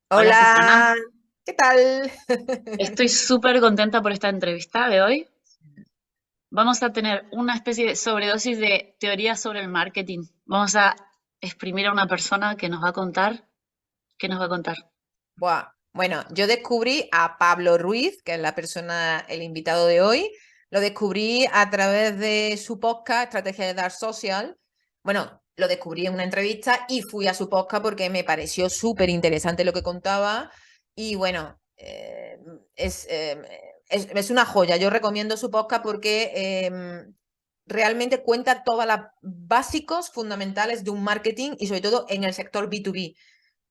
Hola Susana, Hola, ¿qué tal? estoy súper contenta por esta entrevista de hoy. Vamos a tener una especie de sobredosis de teoría sobre el marketing. Vamos a exprimir a una persona que nos va a contar, ¿qué nos va a contar? Buah, bueno, yo descubrí a Pablo Ruiz, que es la persona, el invitado de hoy. Lo descubrí a través de su podcast, Estrategia de Dark Social. Bueno, lo descubrí en una entrevista y fui a su podcast porque me pareció súper interesante lo que contaba. Y bueno, es una joya. Yo recomiendo su podcast porque realmente cuenta todos los básicos fundamentales de un marketing y sobre todo en el sector B2B.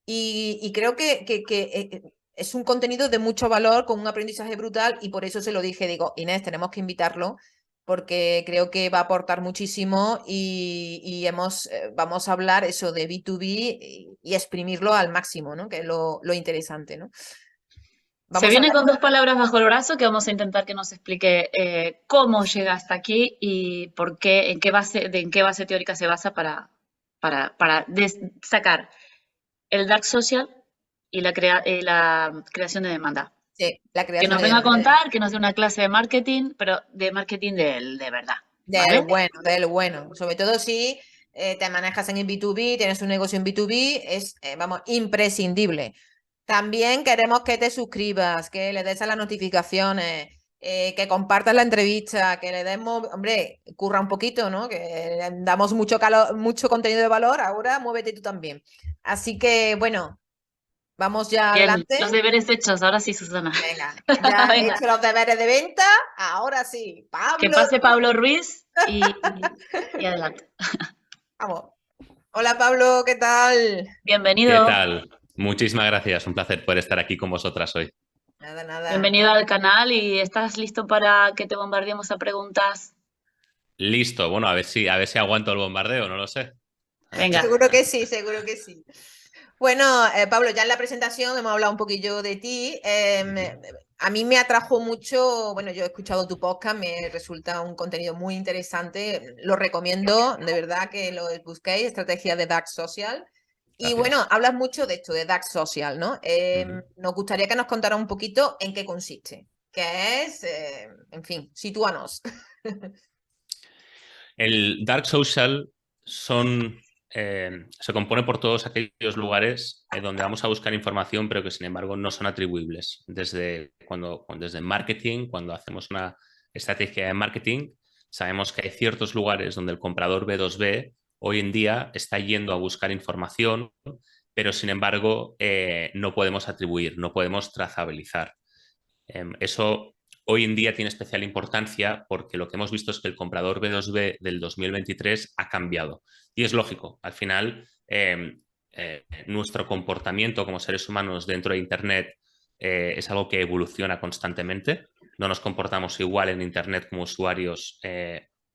Y creo que es un contenido de mucho valor, con un aprendizaje brutal, y por eso se lo dije, digo, Inés, tenemos que invitarlo porque creo que va a aportar muchísimo y vamos a hablar eso de B2B y exprimirlo al máximo, ¿no? Que es lo interesante, ¿no? Se Vamos a viene hablar. con dos palabras bajo el brazo que vamos a intentar que nos explique cómo llega hasta aquí y por qué, en qué base teórica se basa para sacar el dark social y la creación de demanda. Sí, la Que creación nos de venga a demanda. contar, que nos dé una clase de marketing, pero de marketing de verdad, Del ¿vale? bueno, del bueno. Sobre todo si te manejas en el B2B, tienes un negocio en B2B, es, vamos, imprescindible. También queremos que te suscribas, que le des a las notificaciones, que compartas la entrevista, que le demos, hombre, curra un poquito, ¿no? Que damos mucho contenido de valor, ahora muévete tú también. Así que, bueno, vamos ya Bien, adelante. los deberes hechos, ahora sí, Susana. Venga, ya he Venga, hecho los deberes de venta, ahora sí, que Pablo. pase Pablo Ruiz y adelante. Vamos. Hola Pablo, ¿qué tal? ¿Qué Bienvenido, tal? Muchísimas gracias. Un placer poder estar aquí con vosotras hoy. Nada, nada. bienvenido al canal y ¿estás listo para que te bombardeemos a preguntas? Listo. Bueno, a ver si aguanto el bombardeo, no lo sé. Venga, Seguro que sí, seguro que sí. Bueno, Pablo, ya en la presentación hemos hablado un poquillo de ti. Ujú. A mí me atrajo mucho, bueno, yo he escuchado tu podcast, me resulta un contenido muy interesante. Lo recomiendo, de verdad que lo busquéis, Estrategia de Dark Social. Y bueno, Gracias. hablas mucho de esto, de Dark Social, ¿no? Ujú. Nos gustaría que nos contara un poquito en qué consiste, qué es, en fin, sitúanos. El Dark Social se compone por todos aquellos lugares donde vamos a buscar información, pero que sin embargo no son atribuibles. Desde marketing, cuando hacemos una estrategia de marketing, sabemos que hay ciertos lugares donde el comprador B2B hoy en día está yendo a buscar información, pero sin embargo no podemos atribuir, no podemos trazabilizar. Eso hoy en día tiene especial importancia porque lo que hemos visto es que el comprador B2B del 2023 ha cambiado. Y es lógico, al final nuestro comportamiento como seres humanos dentro de Internet es algo que evoluciona constantemente. No nos comportamos igual en Internet como usuarios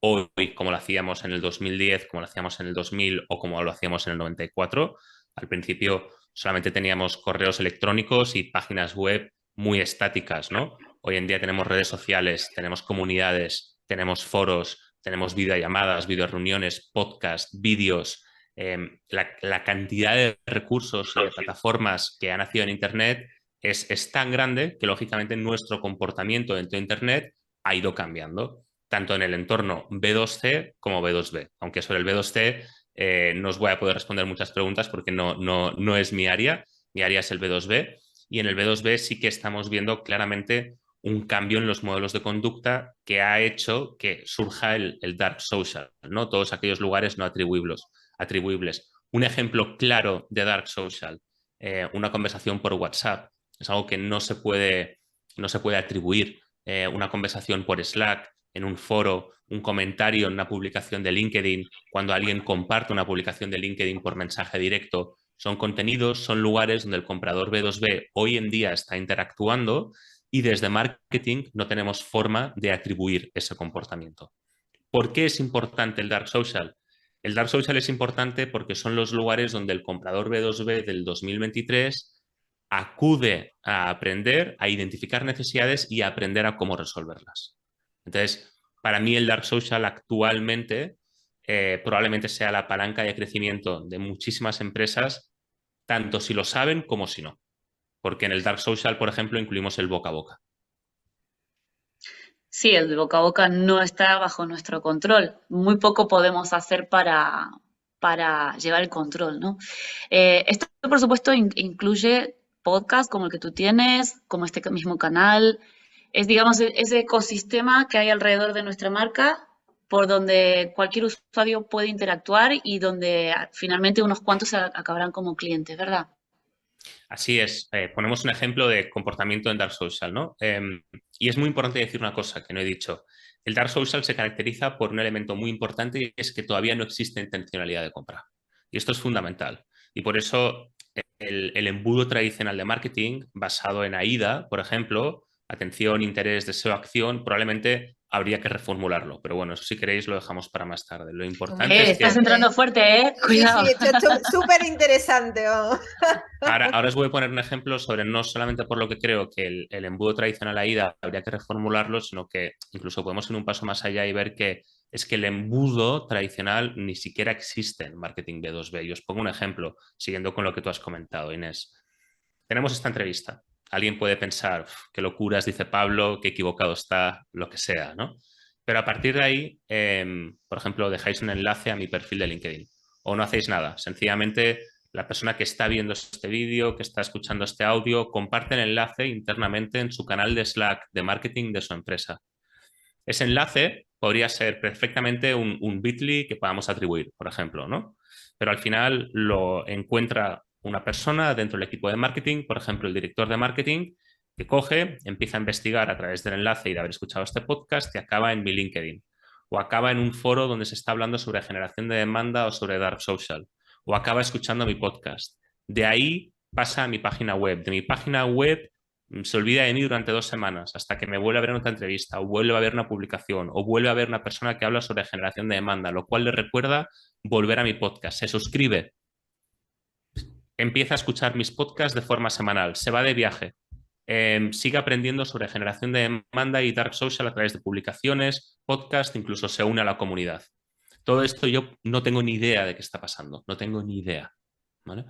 hoy como lo hacíamos en el 2010, como lo hacíamos en el 2000 o como lo hacíamos en el 94. Al principio solamente teníamos correos electrónicos y páginas web muy estáticas, ¿no? Hoy en día tenemos redes sociales, tenemos comunidades, tenemos foros, tenemos videollamadas, videoreuniones, podcasts, vídeos. La cantidad de recursos y de plataformas que han nacido en Internet es tan grande que, lógicamente, nuestro comportamiento dentro de Internet ha ido cambiando, tanto en el entorno B2C como B2B. Aunque sobre el B2C no os voy a poder responder muchas preguntas porque no es mi área es el B2B, y en el B2B sí que estamos viendo claramente un cambio en los modelos de conducta que ha hecho que surja el dark social, ¿no? Todos aquellos lugares no atribuibles. Un ejemplo claro de dark social, una conversación por WhatsApp, es algo que no se puede atribuir. Una conversación por Slack, en un foro, un comentario en una publicación de LinkedIn, cuando alguien comparte una publicación de LinkedIn por mensaje directo, son contenidos, son lugares donde el comprador B2B hoy en día está interactuando y desde marketing no tenemos forma de atribuir ese comportamiento. ¿Por qué es importante el Dark Social? El Dark Social es importante porque son los lugares donde el comprador B2B del 2023 acude a aprender, a identificar necesidades y a aprender a cómo resolverlas. Entonces, para mí el Dark Social actualmente probablemente sea la palanca de crecimiento de muchísimas empresas, tanto si lo saben como si no. porque en el Dark Social, por ejemplo, incluimos el boca a boca. Sí, el de boca a boca no está bajo nuestro control. Muy poco podemos hacer para llevar el control, ¿no? Esto, por supuesto, incluye podcasts como el que tú tienes, como este mismo canal. Es, digamos, ese ecosistema que hay alrededor de nuestra marca por donde cualquier usuario puede interactuar y donde finalmente unos cuantos acabarán como clientes, ¿verdad? Así es. Ponemos un ejemplo de comportamiento en Dark Social, ¿no? Y es muy importante decir una cosa que no he dicho. El Dark Social se caracteriza por un elemento muy importante y es que todavía no existe intencionalidad de compra. Y esto es fundamental. Y por eso el embudo tradicional de marketing basado en AIDA, por ejemplo, atención, interés, deseo, acción, probablemente habría que reformularlo. Pero bueno, eso si queréis lo dejamos para más tarde. Lo importante es Estás que entrando fuerte, ¿eh? Sí, Cuidado. sí, esto es súper interesante, vamos. ahora os voy a poner un ejemplo sobre no solamente por lo que creo que el embudo tradicional AIDA habría que reformularlo, sino que incluso podemos ir un paso más allá y ver que es que el embudo tradicional ni siquiera existe en marketing B2B. Y os pongo un ejemplo, siguiendo con lo que tú has comentado, Inés. Tenemos esta entrevista. Alguien puede pensar, qué locuras, dice Pablo, qué equivocado está, lo que sea, ¿no? Pero a partir de ahí, por ejemplo, dejáis un enlace a mi perfil de LinkedIn o no hacéis nada. Sencillamente, la persona que está viendo este vídeo, que está escuchando este audio, comparte el enlace internamente en su canal de Slack de marketing de su empresa. Ese enlace podría ser perfectamente un bit.ly que podamos atribuir, por ejemplo, ¿no? Pero al final lo encuentra una persona dentro del equipo de marketing, por ejemplo, el director de marketing, que coge, empieza a investigar a través del enlace y de haber escuchado este podcast y acaba en mi LinkedIn. O acaba en un foro donde se está hablando sobre generación de demanda o sobre Dark Social. O acaba escuchando mi podcast. De ahí pasa a mi página web. De mi página web se olvida de mí durante 2 semanas hasta que me vuelve a ver otra entrevista o vuelve a ver una publicación o vuelve a ver una persona que habla sobre generación de demanda, lo cual le recuerda volver a mi podcast. Se suscribe, empieza a escuchar mis podcasts de forma semanal, se va de viaje, sigue aprendiendo sobre generación de demanda y Dark Social a través de publicaciones, podcast, incluso se une a la comunidad. Todo esto yo no tengo ni idea de qué está pasando, no tengo ni idea. ¿Vale?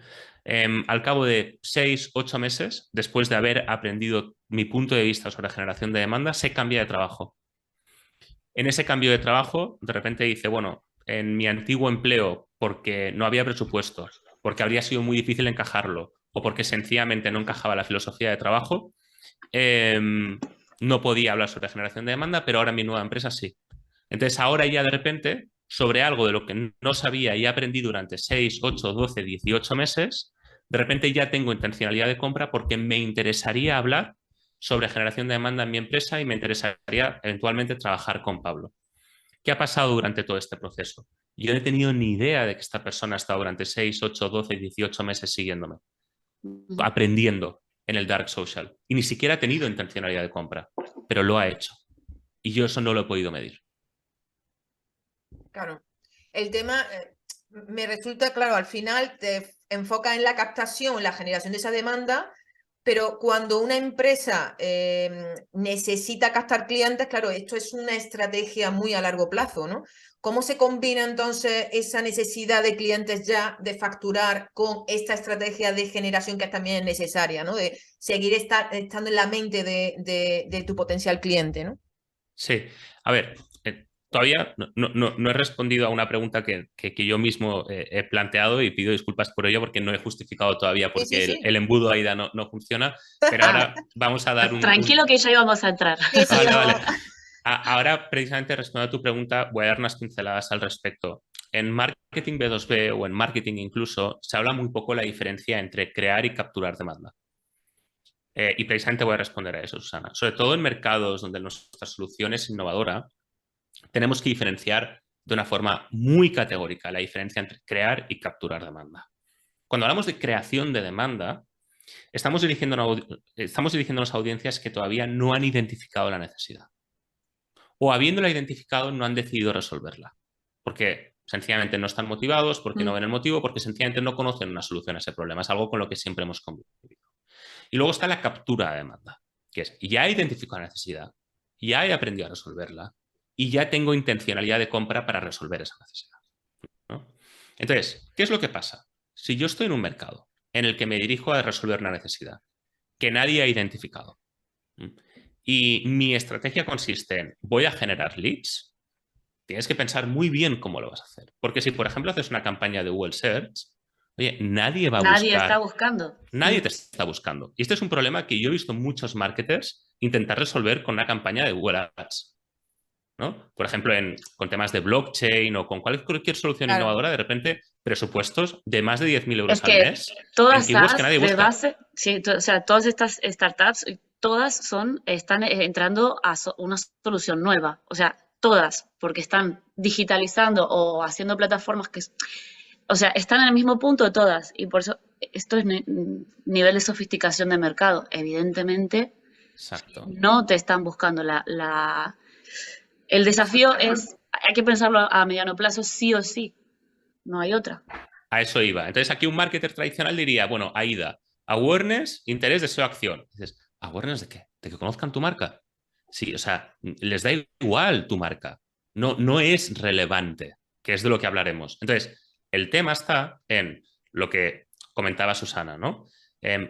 Al cabo de 6, 8 meses, después de haber aprendido mi punto de vista sobre generación de demanda, se cambia de trabajo. En ese cambio de trabajo, de repente dice, bueno, en mi antiguo empleo, porque no había presupuesto, porque habría sido muy difícil encajarlo, o porque sencillamente no encajaba la filosofía de trabajo, no podía hablar sobre generación de demanda, pero ahora en mi nueva empresa sí. Entonces ahora ya de repente, sobre algo de lo que no sabía y aprendí durante 6, 8, 12, 18 meses, de repente ya tengo intencionalidad de compra porque me interesaría hablar sobre generación de demanda en mi empresa y me interesaría eventualmente trabajar con Pablo. ¿Qué ha pasado durante todo este proceso? Yo no he tenido ni idea de que esta persona ha estado durante 6, 8, 12, 18 meses siguiéndome, aprendiendo en el Dark Social. Y ni siquiera ha tenido intencionalidad de compra, pero lo ha hecho. Y yo eso no lo he podido medir. Claro. El tema me resulta claro, al final te enfoca en la captación, la generación de esa demanda, pero cuando una empresa necesita captar clientes, claro, esto es una estrategia muy a largo plazo, ¿no? ¿Cómo se combina entonces esa necesidad de clientes ya de facturar con esta estrategia de generación que también es necesaria, ¿no? De seguir estando en la mente de tu potencial cliente, ¿no? Sí, a ver, todavía no he respondido a una pregunta que yo mismo he planteado y pido disculpas por ello porque no he justificado todavía Sí, sí, porque sí. el embudo AIDA no funciona, pero ahora vamos a dar Tranquilo que ya íbamos a entrar. Sí, sí, Vale, vale. no. Ahora, precisamente respondiendo a tu pregunta, voy a dar unas pinceladas al respecto. En marketing B2B o en marketing incluso, se habla muy poco la diferencia entre crear y capturar demanda. Y precisamente voy a responder a eso, Susana. Sobre todo en mercados donde nuestra solución es innovadora, tenemos que diferenciar de una forma muy categórica la diferencia entre crear y capturar demanda. Cuando hablamos de creación de demanda, estamos dirigiéndonos a audiencias que todavía no han identificado la necesidad. O habiéndola identificado, no han decidido resolverla. Porque sencillamente no están motivados, porque no ven el motivo, porque sencillamente no conocen una solución a ese problema. Es algo con lo que siempre hemos convivido. Y luego está la captura de demanda, que es, ya he identificado la necesidad, ya he aprendido a resolverla y ya tengo intencionalidad de compra para resolver esa necesidad, ¿no? Entonces, ¿qué es lo que pasa? Si yo estoy en un mercado en el que me dirijo a resolver una necesidad que nadie ha identificado. Y mi estrategia consiste en, voy a generar leads. Tienes que pensar muy bien cómo lo vas a hacer. Porque si, por ejemplo, haces una campaña de Google Search, oye, nadie va a Nadie está buscar, buscando. nadie te está buscando. Y este es un problema que yo he visto muchos marketers intentar resolver con una campaña de Google Ads, ¿no? Por ejemplo, con temas de blockchain o con cualquier solución Claro. innovadora, de repente presupuestos de más de 10.000 Es euros al que mes en todas keywords que SaaS nadie de busca. base, sí, o sea, todas estas startups, todas están entrando a una solución nueva. O sea, todas, porque están digitalizando o haciendo plataformas o sea, están en el mismo punto todas. Y por eso esto es nivel de sofisticación de mercado. Evidentemente, Exacto. no te están buscando el desafío es, hay que pensarlo a mediano plazo sí o sí. No hay otra. A eso iba. Entonces aquí un marketer tradicional diría, bueno, AIDA, awareness, interés, deseo, acción. Dices, ¿awareness de qué? ¿De que conozcan tu marca? Sí, o sea, les da igual tu marca. No, no es relevante, que es de lo que hablaremos. Entonces, el tema está en lo que comentaba Susana, ¿no?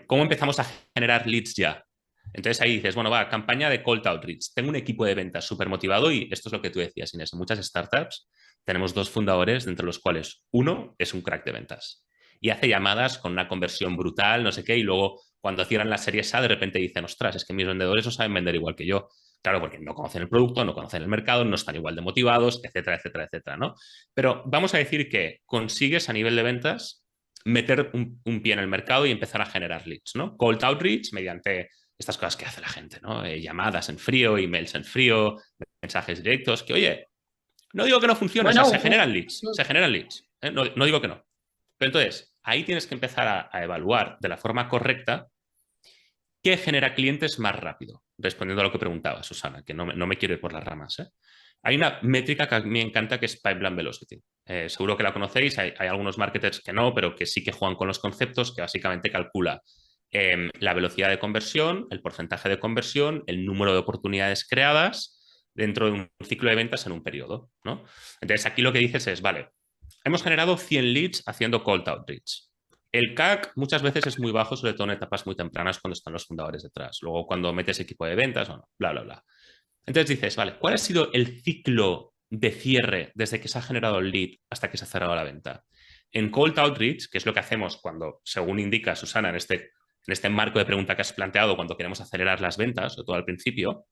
¿Cómo empezamos a generar leads ya? Entonces ahí dices, bueno, va, campaña de cold outreach. Tengo un equipo de ventas súper motivado y esto es lo que tú decías, Inés. En muchas startups tenemos dos fundadores, de entre los cuales uno es un crack de ventas y hace llamadas con una conversión brutal, no sé qué, y luego cuando cierran la serie A de repente dicen, ostras, es que mis vendedores no saben vender igual que yo. Claro, porque no conocen el producto, no conocen el mercado, no están igual de motivados, etcétera, etcétera, etcétera, ¿no? Pero vamos a decir que consigues a nivel de ventas meter un pie en el mercado y empezar a generar leads, ¿no? Cold outreach mediante estas cosas que hace la gente, ¿no? Llamadas en frío, emails en frío, mensajes directos, que oye, no digo que no funcione, o sea, Bueno, se generan leads, ¿eh? No, no digo que no. Pero entonces, ahí tienes que empezar a evaluar de la forma correcta qué genera clientes más rápido, respondiendo a lo que preguntaba Susana, que no me quiero ir por las ramas, ¿eh? Hay una métrica que a mí me encanta que es Pipeline Velocity. Seguro que la conocéis, hay algunos marketers que no, pero que sí que juegan con los conceptos, que básicamente calcula la velocidad de conversión, el porcentaje de conversión, el número de oportunidades creadas dentro de un ciclo de ventas en un periodo, ¿no? Entonces, aquí lo que dices es, vale, hemos generado 100 leads haciendo cold outreach. El CAC muchas veces es muy bajo, sobre todo en etapas muy tempranas cuando están los fundadores detrás. Luego, cuando metes equipo de ventas, bueno, bla, bla, bla. Entonces dices, vale, ¿cuál ha sido el ciclo de cierre desde que se ha generado el lead hasta que se ha cerrado la venta? En cold outreach, que es lo que hacemos cuando, según indica Susana, en este marco de pregunta que has planteado, cuando queremos acelerar las ventas, o todo al principio,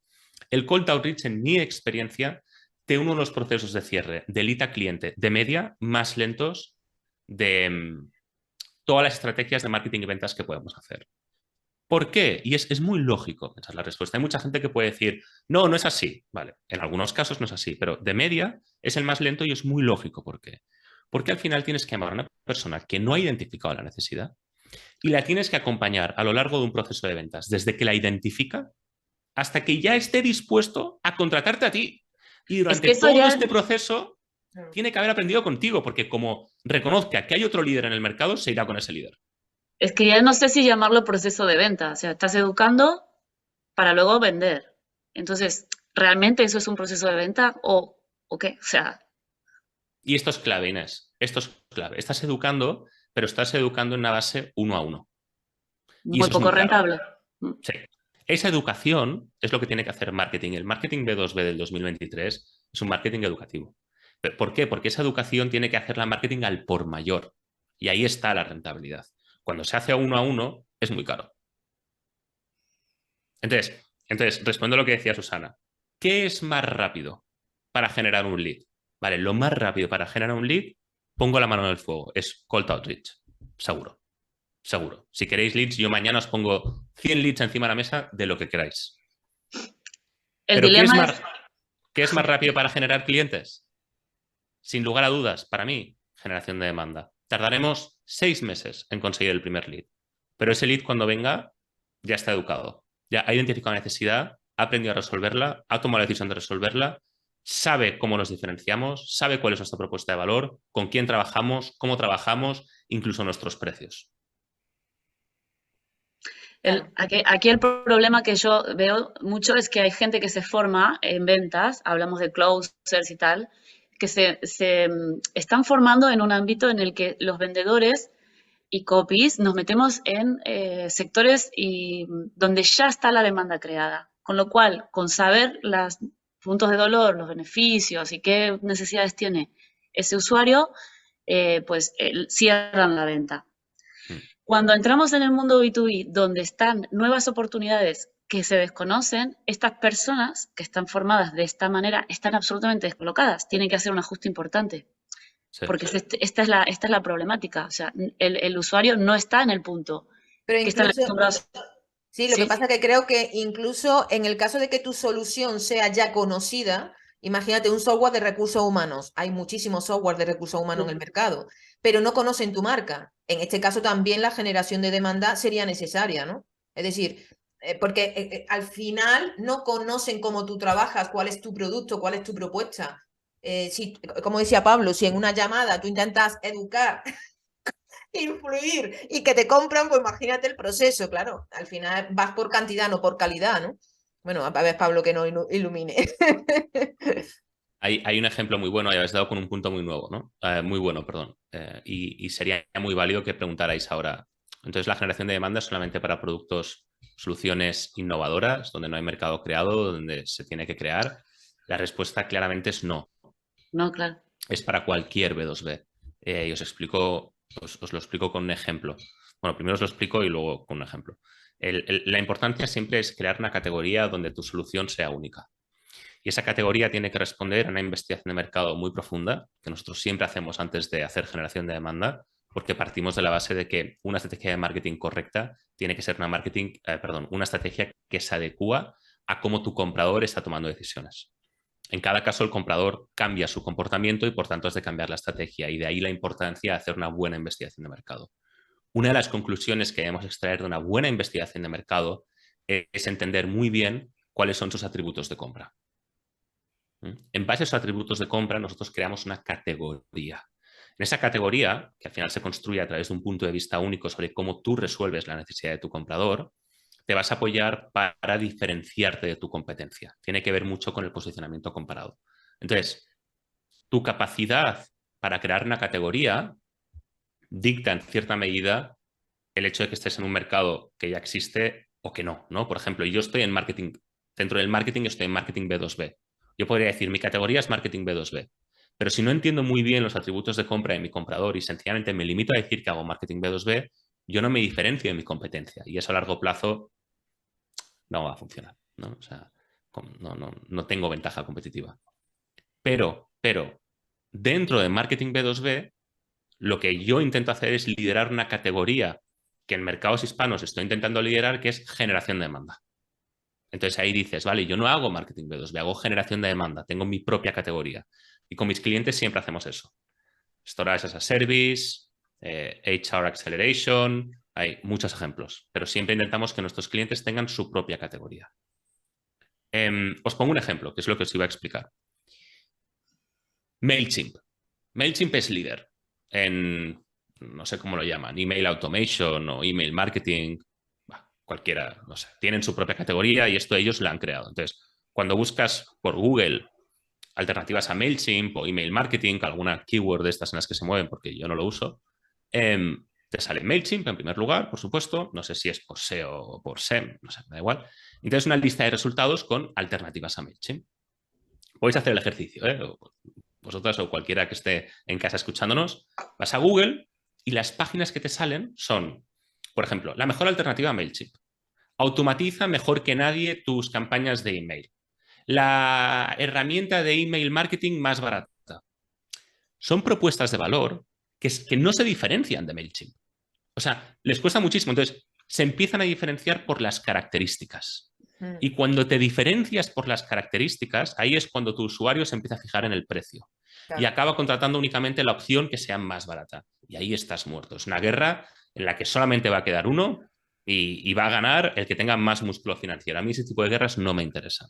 el cold outreach, en mi experiencia, tiene uno de los procesos de cierre de lead a cliente de media más lentos de todas las estrategias de marketing y ventas que podemos hacer. ¿Por qué? Y es muy lógico, esa es la respuesta. Hay mucha gente que puede decir, no, no es así. Vale, en algunos casos no es así, pero de media es el más lento y es muy lógico. ¿Por qué? Porque al final tienes que llamar a una persona que no ha identificado la necesidad y la tienes que acompañar a lo largo de un proceso de ventas, desde que la identifica hasta que ya esté dispuesto a contratarte a ti. Y es durante que eso todo ya, este proceso tiene que haber aprendido contigo, porque como reconozca que hay otro líder en el mercado, se irá con ese líder. es que ya no sé si llamarlo proceso de venta. O sea, estás educando para luego vender. Entonces, ¿realmente eso es un proceso de venta o qué? O sea, Y esto es clave, Inés. Esto es clave. Estás educando, pero estás educando en una base uno a uno. Y muy eso es poco muy caro. rentable. Sí. Esa educación es lo que tiene que hacer marketing. El marketing B2B del 2023 es un marketing educativo. ¿Por qué? Porque esa educación tiene que hacerla marketing al por mayor. Y ahí está la rentabilidad. Cuando se hace uno a uno, es muy caro. Entonces, respondo a lo que decía Susana. ¿Qué es más rápido para generar un lead? Vale, lo más rápido para generar un lead, pongo la mano en el fuego, es cold outreach. Seguro, seguro. Si queréis leads, yo mañana os pongo 100 leads encima de la mesa de lo que queráis. El Pero dilema es, ¿qué es más rápido para generar clientes? Sin lugar a dudas, para mí, generación de demanda. Tardaremos 6 meses en conseguir el primer lead. Pero ese lead, cuando venga, ya está educado. Ya ha identificado la necesidad, ha aprendido a resolverla, ha tomado la decisión de resolverla, sabe cómo nos diferenciamos, sabe cuál es nuestra propuesta de valor, con quién trabajamos, cómo trabajamos, incluso nuestros precios. Claro. aquí el problema que yo veo mucho es que hay gente que se forma en ventas, hablamos de closers y tal, que se están formando en un ámbito en el que los vendedores y copies, nos metemos en sectores donde ya está la demanda creada. Con lo cual, con saber los puntos de dolor, los beneficios y qué necesidades tiene ese usuario, pues cierran la venta. Cuando entramos en el mundo B2B, donde están nuevas oportunidades que se desconocen, estas personas que están formadas de esta manera están absolutamente descolocadas. Tienen que hacer un ajuste importante. Sí. Porque esta es la problemática. O sea, el usuario no está en el punto Pero que están incluso, acostumbrados. sí, lo que ¿Sí? pasa que creo que incluso en el caso de que tu solución sea ya conocida, imagínate un software de recursos humanos. Hay muchísimos software de recursos humanos en el mercado, pero no conocen tu marca. En este caso también la generación de demanda sería necesaria, ¿no? Es decir, porque al final no conocen cómo tú trabajas, cuál es tu producto, cuál es tu propuesta. Si, como decía Pablo, si en una llamada tú intentas educar, influir y que te compran, pues imagínate el proceso, claro. Al final vas por cantidad, no por calidad, ¿no? Bueno, a ver, Pablo, que no ilumine. Hay un ejemplo muy bueno, y habéis dado con un punto muy nuevo, ¿no? Muy bueno, perdón. Y sería muy válido que preguntarais ahora. Entonces, la generación de demanda es solamente para productos, soluciones innovadoras, donde no hay mercado creado, donde se tiene que crear. La respuesta claramente es no. No, claro. Es para cualquier B2B. Y os explico, os lo explico con un ejemplo. Bueno, primero os lo explico y luego con un ejemplo. La importancia siempre es crear una categoría donde tu solución sea única. Y esa categoría tiene que responder a una investigación de mercado muy profunda, que nosotros siempre hacemos antes de hacer generación de demanda, porque partimos de la base de que una estrategia de marketing correcta tiene que ser una estrategia que se adecua a cómo tu comprador está tomando decisiones. En cada caso, el comprador cambia su comportamiento y, por tanto, es de cambiar la estrategia. Y de ahí la importancia de hacer una buena investigación de mercado. Una de las conclusiones que debemos extraer de una buena investigación de mercado es entender muy bien cuáles son sus atributos de compra. En base a esos atributos de compra, nosotros creamos una categoría. En esa categoría, que al final se construye a través de un punto de vista único sobre cómo tú resuelves la necesidad de tu comprador, te vas a apoyar para diferenciarte de tu competencia. Tiene que ver mucho con el posicionamiento comparado. Entonces, tu capacidad para crear una categoría dicta en cierta medida el hecho de que estés en un mercado que ya existe o que no, ¿no? Por ejemplo, yo estoy en marketing, dentro del marketing estoy en marketing B2B. Yo podría decir, mi categoría es marketing B2B, pero si no entiendo muy bien los atributos de compra de mi comprador y sencillamente me limito a decir que hago marketing B2B, yo no me diferencio de mi competencia y eso a largo plazo no va a funcionar, ¿no? O sea, no tengo ventaja competitiva. Pero, dentro de marketing B2B, lo que yo intento hacer es liderar una categoría que en mercados hispanos estoy intentando liderar, que es generación de demanda. Entonces ahí dices, vale, yo no hago marketing B2B, hago generación de demanda, tengo mi propia categoría. Y con mis clientes siempre hacemos eso. Storage as a Service, HR Acceleration, hay muchos ejemplos, pero siempre intentamos que nuestros clientes tengan su propia categoría. Os pongo un ejemplo, que es lo que os iba a explicar. MailChimp. MailChimp es líder en, no sé cómo lo llaman, email automation o email marketing, cualquiera, no sé, tienen su propia categoría y esto ellos lo han creado. Entonces, cuando buscas por Google alternativas a MailChimp o email marketing, alguna keyword de estas en las que se mueven, porque yo no lo uso, te sale MailChimp en primer lugar, por supuesto, no sé si es por SEO o por SEM, no sé, me da igual. Entonces, una lista de resultados con alternativas a MailChimp. Podéis hacer el ejercicio, vosotras o cualquiera que esté en casa escuchándonos, vas a Google y las páginas que te salen son, por ejemplo, la mejor alternativa a MailChimp. Automatiza mejor que nadie tus campañas de email. La herramienta de email marketing más barata. Son propuestas de valor que no se diferencian de MailChimp. O sea, les cuesta muchísimo. Entonces, se empiezan a diferenciar por las características. Y cuando te diferencias por las características, ahí es cuando tu usuario se empieza a fijar en el precio. Claro. Y acaba contratando únicamente la opción que sea más barata. Y ahí estás muerto. Es una guerra en la que solamente va a quedar uno y va a ganar el que tenga más músculo financiero. A mí ese tipo de guerras no me interesan.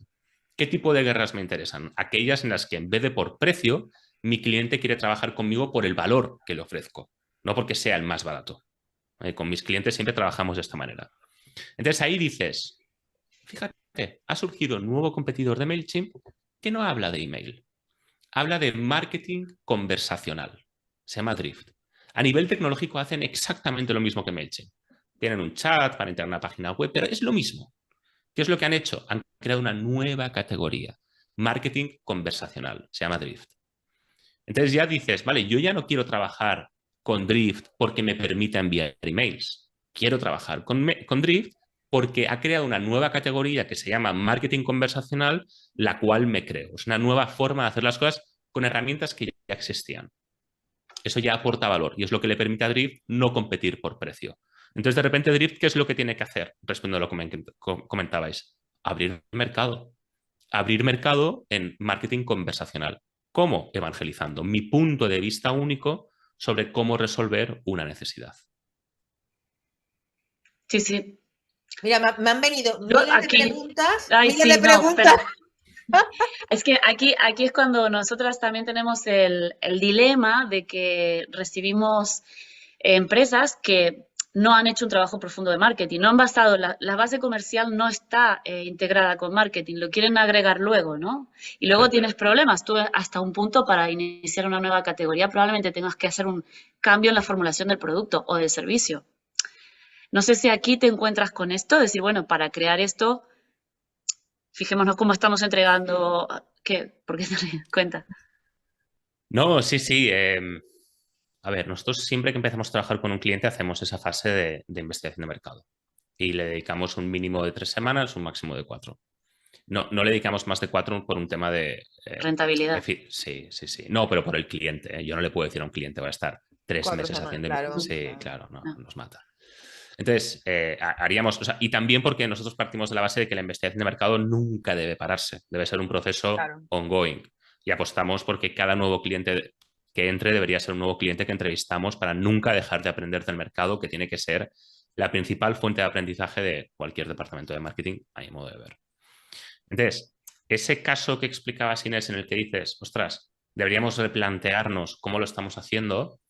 ¿Qué tipo de guerras me interesan? Aquellas en las que en vez de por precio, mi cliente quiere trabajar conmigo por el valor que le ofrezco, no porque sea el más barato. Con mis clientes siempre trabajamos de esta manera. Entonces ahí dices, fíjate, ha surgido un nuevo competidor de MailChimp que no habla de email, habla de marketing conversacional. Se llama Drift. A nivel tecnológico hacen exactamente lo mismo que MailChimp. Tienen un chat para entrar a una página web, pero es lo mismo. ¿Qué es lo que han hecho? Han creado una nueva categoría, marketing conversacional, se llama Drift. Entonces ya dices, vale, yo ya no quiero trabajar con Drift porque me permita enviar emails. Quiero trabajar con Drift porque ha creado una nueva categoría que se llama marketing conversacional, la cual me creo. Es una nueva forma de hacer las cosas con herramientas que ya existían. Eso ya aporta valor y es lo que le permite a Drift no competir por precio. Entonces, de repente, Drift, ¿qué es lo que tiene que hacer? Respondiendo a lo que comentabais. Abrir mercado. Abrir mercado en marketing conversacional. ¿Cómo? Evangelizando mi punto de vista único sobre cómo resolver una necesidad. Sí, sí. Mira, me han venido Yo miles de aquí, preguntas, ay, miles sí, de no, preguntas. es que aquí es cuando nosotras también tenemos el dilema de que recibimos empresas que no han hecho un trabajo profundo de marketing, no han basado, la base comercial no está integrada con marketing, lo quieren agregar luego, ¿no? Y luego Sí. tienes problemas, tú hasta un punto para iniciar una nueva categoría probablemente tengas que hacer un cambio en la formulación del producto o del servicio. No sé si aquí te encuentras con esto, decir, bueno, para crear esto, fijémonos cómo estamos entregando, ¿qué? ¿Por qué te ríes? Cuenta. No, sí, sí. A ver, nosotros siempre que empezamos a trabajar con un cliente hacemos esa fase de investigación de mercado y le dedicamos un mínimo de 3 semanas, un máximo de 4. No le dedicamos más de 4 por un tema de... Rentabilidad. sí, sí, sí. No, pero por el cliente. Yo no le puedo decir a un cliente, va a estar 3 4 meses semanas, haciendo... claro. Sí, claro, no, No. nos mata. Entonces, haríamos... O sea, y también porque nosotros partimos de la base de que la investigación de mercado nunca debe pararse. Debe ser un proceso Claro. ongoing. Y apostamos porque cada nuevo cliente que entre debería ser un nuevo cliente que entrevistamos para nunca dejar de aprender del mercado, que tiene que ser la principal fuente de aprendizaje de cualquier departamento de marketing, a mi modo de ver. Entonces, ese caso que explicabas, Inés, en el que dices, ostras, deberíamos replantearnos cómo lo estamos haciendo,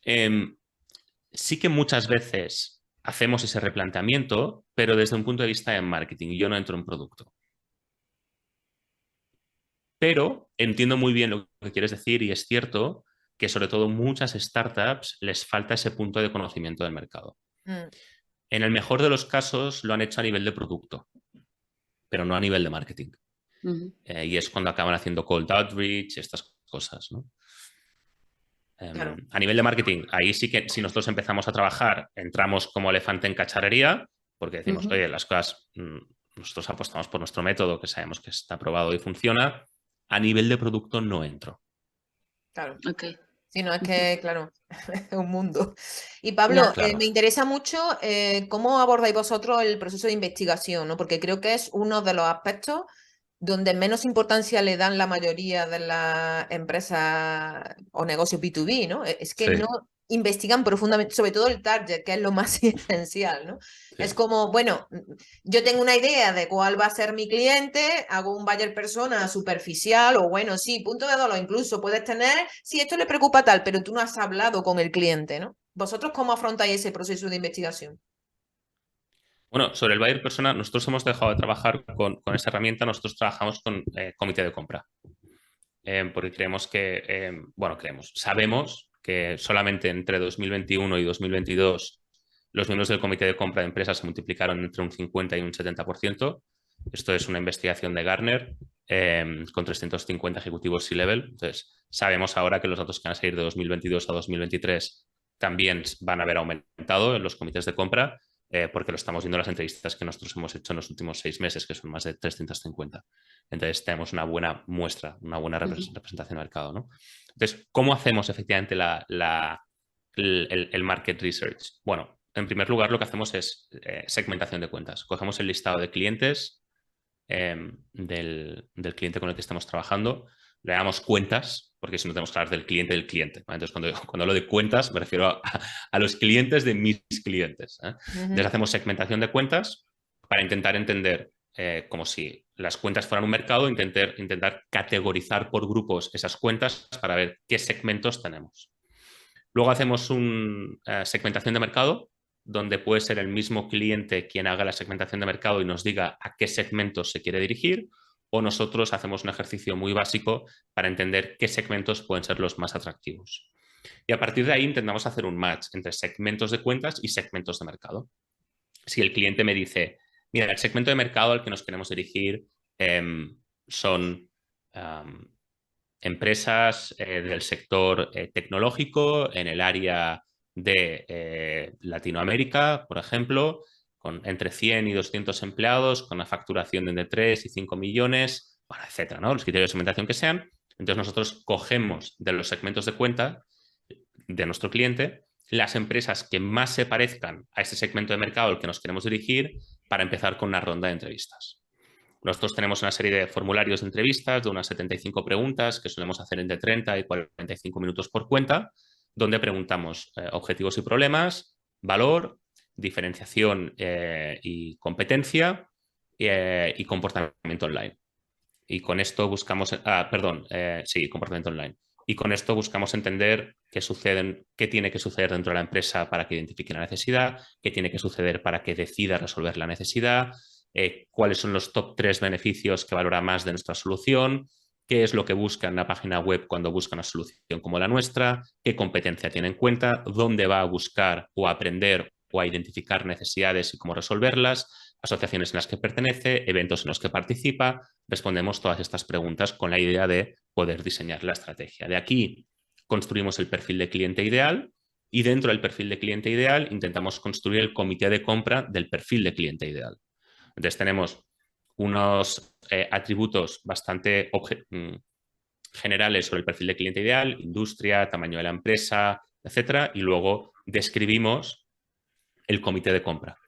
sí que muchas veces hacemos ese replanteamiento, pero desde un punto de vista de marketing. Yo no entro en producto. Pero entiendo muy bien lo que quieres decir y es cierto que sobre todo muchas startups les falta ese punto de conocimiento del mercado. Mm, En el mejor de los casos lo han hecho a nivel de producto, pero no a nivel de marketing. Ujú. Y es cuando acaban haciendo cold outreach, estas cosas, ¿no? claro. A nivel de marketing, ahí sí que si nosotros empezamos a trabajar, entramos como elefante en cacharrería, porque decimos, Ujú. oye, las cosas, nosotros apostamos por nuestro método, que sabemos que está probado y funciona. A nivel de producto no entro. Claro. Ok. Si no, es que, claro, es un mundo. Y Ya. Pablo, Claro. me interesa mucho cómo abordáis vosotros el proceso de investigación, ¿no? Porque creo que es uno de los aspectos donde menos importancia le dan la mayoría de las empresas o negocios B2B, ¿no? Es que Sí, no investigan profundamente, sobre todo el target, que es lo más esencial, ¿no? sí. Es como, bueno, yo tengo una idea de cuál va a ser mi cliente, hago un buyer persona superficial o bueno, sí, punto de dolor incluso puedes tener, si esto le preocupa tal, pero tú no has hablado con el cliente, ¿no? ¿Vosotros cómo afrontáis ese proceso de investigación? Bueno, sobre el buyer persona, nosotros hemos dejado de trabajar con esa herramienta, nosotros trabajamos con comité de compra. Porque creemos que, sabemos que solamente entre 2021 y 2022 los miembros del comité de compra de empresas se multiplicaron entre un 50 y un 70%. Esto es una investigación de Gartner con 350 ejecutivos C-level. Entonces, sabemos ahora que los datos que van a salir de 2022 a 2023 también van a haber aumentado en los comités de compra, porque lo estamos viendo en las entrevistas que nosotros hemos hecho en los últimos 6 meses, que son más de 350. Entonces, tenemos una buena muestra, una buena representación del mercado, ¿no? Entonces, ¿cómo hacemos efectivamente el market research? Bueno, en primer lugar, lo que hacemos es segmentación de cuentas. Cogemos el listado de clientes del cliente con el que estamos trabajando, le damos cuentas, porque si no tenemos que hablar del cliente, ¿vale? Entonces, cuando hablo de cuentas, me refiero a los clientes de mis clientes, ¿eh? Entonces, hacemos segmentación de cuentas para intentar entender, como si las cuentas fueran un mercado, intentar categorizar por grupos esas cuentas para ver qué segmentos tenemos. Luego hacemos una segmentación de mercado, donde puede ser el mismo cliente quien haga la segmentación de mercado y nos diga a qué segmentos se quiere dirigir, o nosotros hacemos un ejercicio muy básico para entender qué segmentos pueden ser los más atractivos. Y a partir de ahí intentamos hacer un match entre segmentos de cuentas y segmentos de mercado. Si el cliente me dice, mira, el segmento de mercado al que nos queremos dirigir son empresas del sector tecnológico en el área de Latinoamérica, por ejemplo, con entre 100 y 200 empleados, con una facturación de entre 3 y 5 millones, bueno, etcétera, ¿no? Los criterios de segmentación que sean. Entonces nosotros cogemos de los segmentos de cuenta de nuestro cliente las empresas que más se parezcan a ese segmento de mercado al que nos queremos dirigir para empezar con una ronda de entrevistas. Nosotros tenemos una serie de formularios de entrevistas de unas 75 preguntas que solemos hacer entre 30 y 45 minutos por cuenta, donde preguntamos objetivos y problemas, valor, diferenciación y competencia y comportamiento online. Y con esto buscamos, comportamiento online. Y con esto buscamos entender qué tiene que suceder dentro de la empresa para que identifique la necesidad, qué tiene que suceder para que decida resolver la necesidad, cuáles son los top 3 beneficios que valora más de nuestra solución, qué es lo que busca en la página web cuando busca una solución como la nuestra, qué competencia tiene en cuenta, dónde va a buscar o a aprender o a identificar necesidades y cómo resolverlas, asociaciones en las que pertenece, eventos en los que participa. Respondemos todas estas preguntas con la idea de poder diseñar la estrategia. De aquí construimos el perfil de cliente ideal y dentro del perfil de cliente ideal intentamos construir el comité de compra del perfil de cliente ideal. Entonces tenemos unos atributos bastante generales sobre el perfil de cliente ideal, industria, tamaño de la empresa, etcétera, y luego describimos el comité de compra.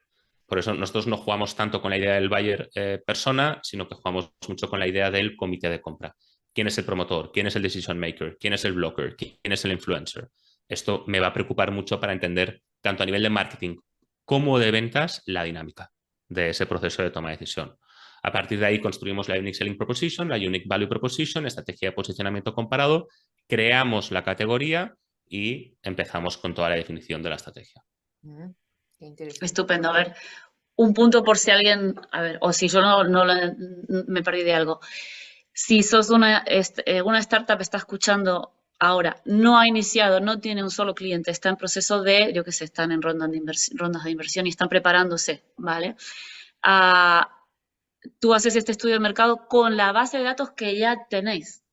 Por eso nosotros no jugamos tanto con la idea del buyer persona, sino que jugamos mucho con la idea del comité de compra. ¿Quién es el promotor? ¿Quién es el decision maker? ¿Quién es el blocker? ¿Quién es el influencer? Esto me va a preocupar mucho para entender tanto a nivel de marketing como de ventas la dinámica de ese proceso de toma de decisión. A partir de ahí construimos la Unique Selling Proposition, la Unique Value Proposition, estrategia de posicionamiento comparado, creamos la categoría y empezamos con toda la definición de la estrategia. Qué interesante. Estupendo. A ver, un punto por si alguien, a ver, o si yo me perdí de algo. Si sos una startup, está escuchando ahora, no ha iniciado, no tiene un solo cliente, está en proceso de, yo qué sé, están en rondas de inversión y están preparándose, ¿vale? Tú haces este estudio de mercado con la base de datos que ya tenéis.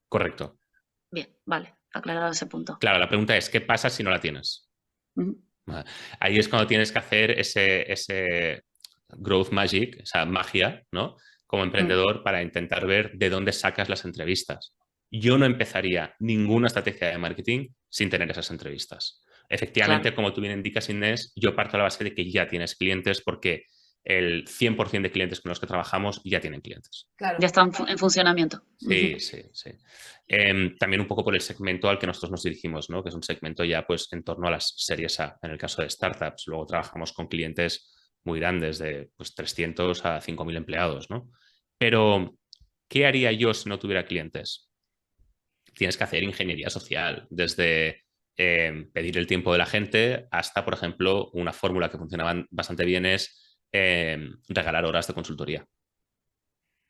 Correcto. Bien, vale, aclarado ese punto. Claro, la pregunta es, ¿qué pasa si no la tienes? Ahí es cuando tienes que hacer ese growth magic, esa magia, ¿no? Como emprendedor para intentar ver de dónde sacas las entrevistas. Yo no empezaría ninguna estrategia de marketing sin tener esas entrevistas. Efectivamente, Claro. como tú bien indicas, Inés, yo parto de la base de que ya tienes clientes porque el 100% de clientes con los que trabajamos ya tienen clientes. Claro. Ya están en funcionamiento. Sí, sí, sí. También un poco por el segmento al que nosotros nos dirigimos, ¿no? Que es un segmento ya pues en torno a las series A, en el caso de startups. Luego trabajamos con clientes muy grandes, de pues 300 a 5.000 empleados, ¿no? Pero, ¿qué haría yo si no tuviera clientes? Tienes que hacer ingeniería social, desde pedir el tiempo de la gente hasta, por ejemplo, una fórmula que funciona bastante bien es regalar horas de consultoría.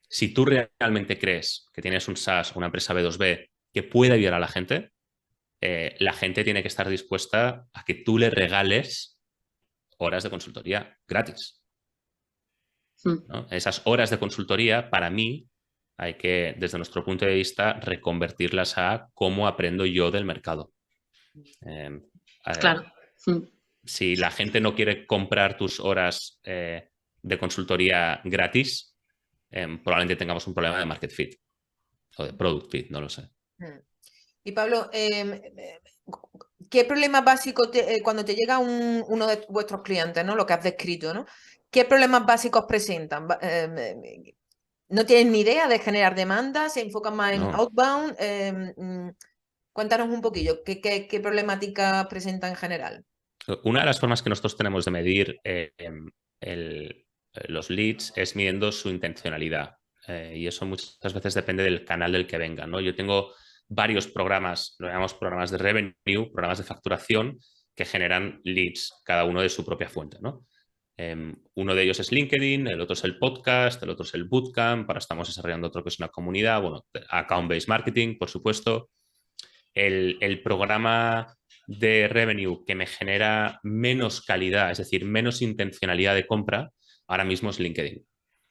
Si tú realmente crees que tienes un SaaS o una empresa B2B que puede ayudar a la gente tiene que estar dispuesta a que tú le regales horas de consultoría gratis, ¿no? Esas horas de consultoría, para mí, hay que, desde nuestro punto de vista, reconvertirlas a cómo aprendo yo del mercado. Claro. Si la gente no quiere comprar tus horas de consultoría gratis, probablemente tengamos un problema de market fit o de product fit, no lo sé. Y Pablo, ¿qué problemas básicos cuando te llega uno de vuestros clientes, ¿no? Lo que has descrito, ¿no? ¿Qué problemas básicos presentan? ¿No tienen ni idea de generar demandas? ¿Se enfocan más en outbound? Cuéntanos un poquillo, ¿qué problemática presenta en general? Una de las formas que nosotros tenemos de medir los leads es midiendo su intencionalidad. Y eso muchas veces depende del canal del que venga, ¿no? Yo tengo varios programas, lo llamamos programas de revenue, programas de facturación, que generan leads, cada uno de su propia fuente, ¿no? Uno de ellos es LinkedIn, el otro es el podcast, el otro es el bootcamp, ahora estamos desarrollando otro que es una comunidad, bueno, account-based marketing, por supuesto. el programa de revenue que me genera menos calidad, es decir, menos intencionalidad de compra, ahora mismo es LinkedIn.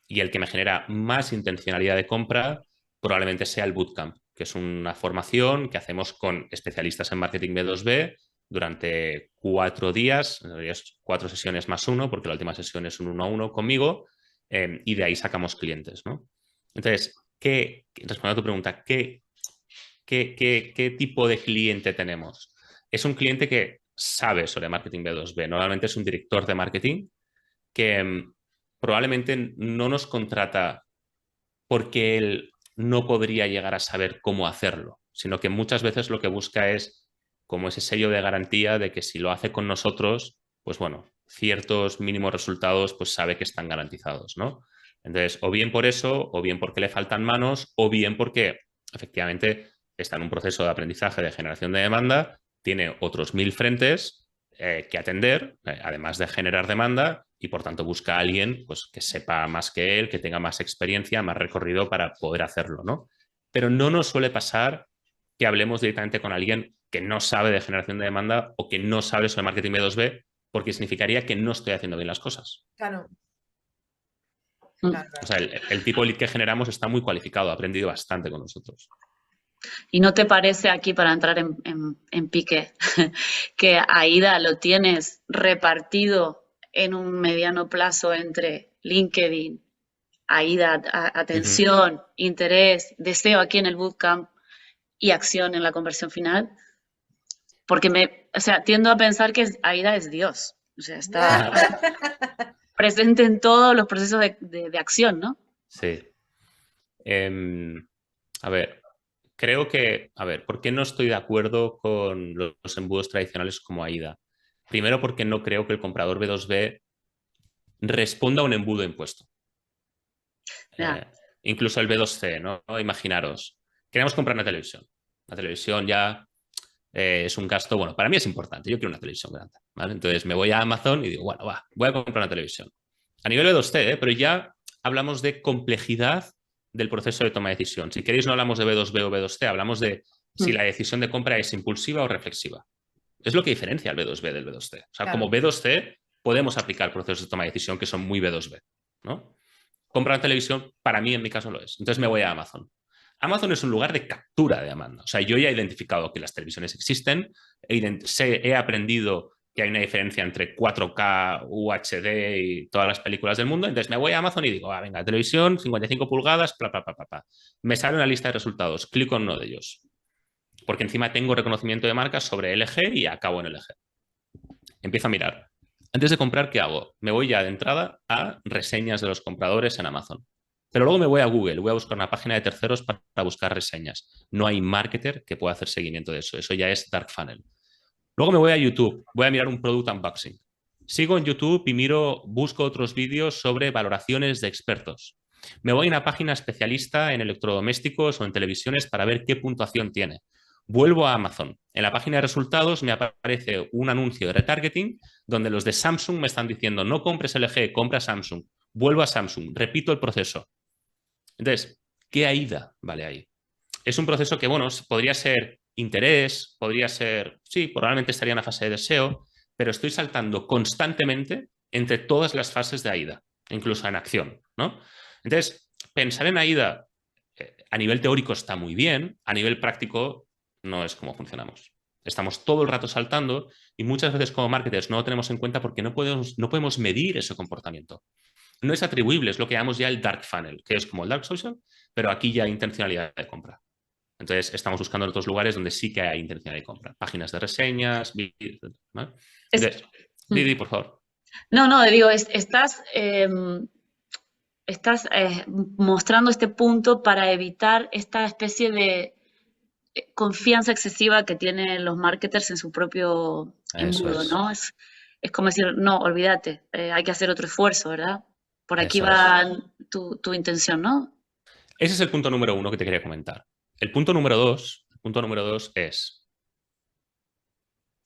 Y el que me genera más intencionalidad de compra probablemente sea el Bootcamp, que es una formación que hacemos con especialistas en marketing B2B durante 4 días, 4 sesiones más uno, porque la última sesión es un 1-1 conmigo, y de ahí sacamos clientes, ¿no? Entonces, respondiendo a tu pregunta, ¿qué tipo de cliente tenemos? Es un cliente que sabe sobre marketing B2B. Normalmente es un director de marketing que probablemente no nos contrata porque él no podría llegar a saber cómo hacerlo, sino que muchas veces lo que busca es como ese sello de garantía de que si lo hace con nosotros, pues bueno, ciertos mínimos resultados pues sabe que están garantizados, ¿no? Entonces, o bien por eso, o bien porque le faltan manos, o bien porque efectivamente está en un proceso de aprendizaje de generación de demanda, tiene otros 1000 frentes que atender, además de generar demanda, y por tanto busca a alguien pues, que sepa más que él, que tenga más experiencia, más recorrido para poder hacerlo, ¿no? Pero no nos suele pasar que hablemos directamente con alguien que no sabe de generación de demanda o que no sabe sobre marketing B2B, porque significaría que no estoy haciendo bien las cosas. Claro. Mm. O sea, el tipo de lead que generamos está muy cualificado, ha aprendido bastante con nosotros. ¿Y no te parece aquí, para entrar en pique, que AIDA lo tienes repartido en un mediano plazo entre LinkedIn, AIDA, atención, interés, deseo aquí en el bootcamp y acción en la conversión final? Porque o sea, tiendo a pensar que AIDA es Dios. O sea, está presente en todos los procesos de acción, ¿no? Sí. A ver, creo que, ¿por qué no estoy de acuerdo con los embudos tradicionales como AIDA? Primero, porque no creo que el comprador B2B responda a un embudo impuesto. Ya. Incluso el B2C, ¿no? Imaginaros, queremos comprar una televisión. La televisión ya es un gasto, bueno, para mí es importante, yo quiero una televisión grande, ¿vale? Entonces me voy a Amazon y digo, bueno, va, voy a comprar una televisión. A nivel B2C, pero ya hablamos de complejidad del proceso de toma de decisión. Si queréis no hablamos de B2B o B2C, hablamos de si la decisión de compra es impulsiva o reflexiva. Es lo que diferencia el B2B del B2C. O sea, Claro. como B2C podemos aplicar procesos de toma de decisión que son muy B2B, ¿no? Comprar televisión, para mí en mi caso lo es. Entonces me voy a Amazon. Amazon es un lugar de captura de demanda. O sea, yo ya he identificado que las televisiones existen, he aprendido que hay una diferencia entre 4K, UHD y todas las películas del mundo. Entonces me voy a Amazon y digo, venga, televisión, 55 pulgadas, bla, bla, bla, bla, bla. Me sale una lista de resultados, clico en uno de ellos. Porque encima tengo reconocimiento de marca sobre LG y acabo en LG. Empiezo a mirar. Antes de comprar, ¿qué hago? Me voy ya de entrada a reseñas de los compradores en Amazon. Pero luego me voy a Google, voy a buscar una página de terceros para buscar reseñas. No hay marketer que pueda hacer seguimiento de eso. Eso ya es Dark Funnel. Luego me voy a YouTube, voy a mirar un product unboxing. Sigo en YouTube y busco otros vídeos sobre valoraciones de expertos. Me voy a una página especialista en electrodomésticos o en televisiones para ver qué puntuación tiene. Vuelvo a Amazon. En la página de resultados me aparece un anuncio de retargeting donde los de Samsung me están diciendo no compres LG, compra Samsung. Vuelvo a Samsung, repito el proceso. Entonces, ¿qué AIDA vale ahí? Es un proceso que, bueno, podría ser interés, podría ser, sí, probablemente estaría en la fase de deseo, pero estoy saltando constantemente entre todas las fases de AIDA, incluso en acción, ¿no? Entonces, pensar en AIDA a nivel teórico está muy bien, a nivel práctico no es como funcionamos. Estamos todo el rato saltando y muchas veces como marketers no lo tenemos en cuenta porque no podemos medir ese comportamiento. No es atribuible, es lo que llamamos ya el dark funnel, que es como el dark social, pero aquí ya hay intencionalidad de compra. Entonces, estamos buscando en otros lugares donde sí que hay intencionalidad de compra. Páginas de reseñas, vídeos, ¿no? Entonces, Didi, por favor. No, digo, estás mostrando este punto para evitar esta especie de confianza excesiva que tienen los marketers en su propio embudo, ¿no? Es como decir, no, olvídate, hay que hacer otro esfuerzo, ¿verdad? Por aquí va tu intención, ¿no? Ese es el punto número 1 que te quería comentar. El punto número 2 es,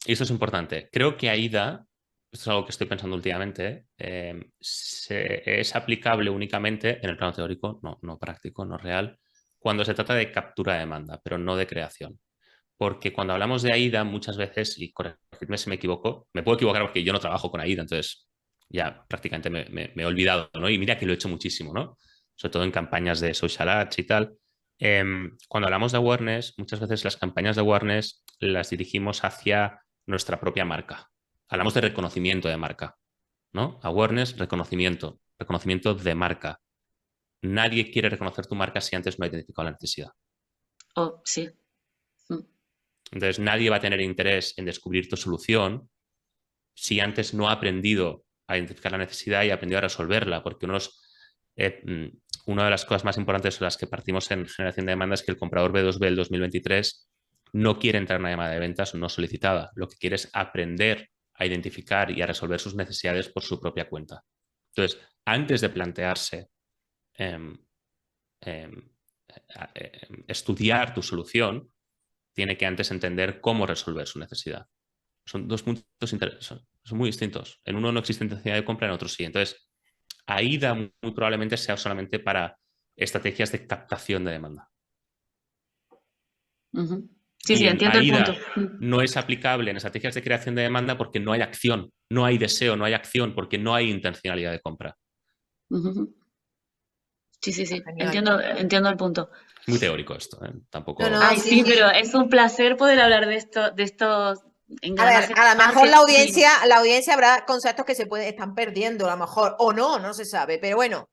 y esto es importante, creo que AIDA, esto es algo que estoy pensando últimamente, es aplicable únicamente en el plano teórico, no práctico, no real, cuando se trata de captura de demanda, pero no de creación. Porque cuando hablamos de AIDA, muchas veces, y corregidme si me equivoco, me puedo equivocar porque yo no trabajo con AIDA, entonces ya prácticamente me he olvidado, ¿no? Y mira que lo he hecho muchísimo, ¿no? Sobre todo en campañas de social ads y tal. Cuando hablamos de awareness, muchas veces las campañas de awareness las dirigimos hacia nuestra propia marca. Hablamos de reconocimiento de marca, ¿no? Awareness, reconocimiento de marca. Nadie quiere reconocer tu marca si antes no ha identificado la necesidad. Oh, sí. Entonces, nadie va a tener interés en descubrir tu solución si antes no ha aprendido a identificar la necesidad y ha aprendido a resolverla, porque una de las cosas más importantes de las que partimos en generación de demanda es que el comprador B2B del 2023 no quiere entrar en una llamada de ventas no solicitada. Lo que quiere es aprender a identificar y a resolver sus necesidades por su propia cuenta. Entonces, antes de plantearse estudiar tu solución, tiene que antes entender cómo resolver su necesidad. Son dos puntos son muy distintos. En uno no existe intensidad de compra, en otro sí. Entonces, AIDA muy probablemente sea solamente para estrategias de captación de demanda. Sí, Y sí, en entiendo el punto. AIDA no es aplicable en estrategias de creación de demanda porque no hay acción, no hay deseo, no hay acción, porque no hay intencionalidad de compra. Sí, sí, sí, Genial. entiendo el punto. Es muy teórico esto, ¿eh? Tampoco... No, Ay, sí, sí, sí. pero es un placer poder hablar de estos A ver, engranajes a lo de mejor marketing. la audiencia habrá conceptos que están perdiendo, a lo mejor, o no, no se sabe, pero bueno,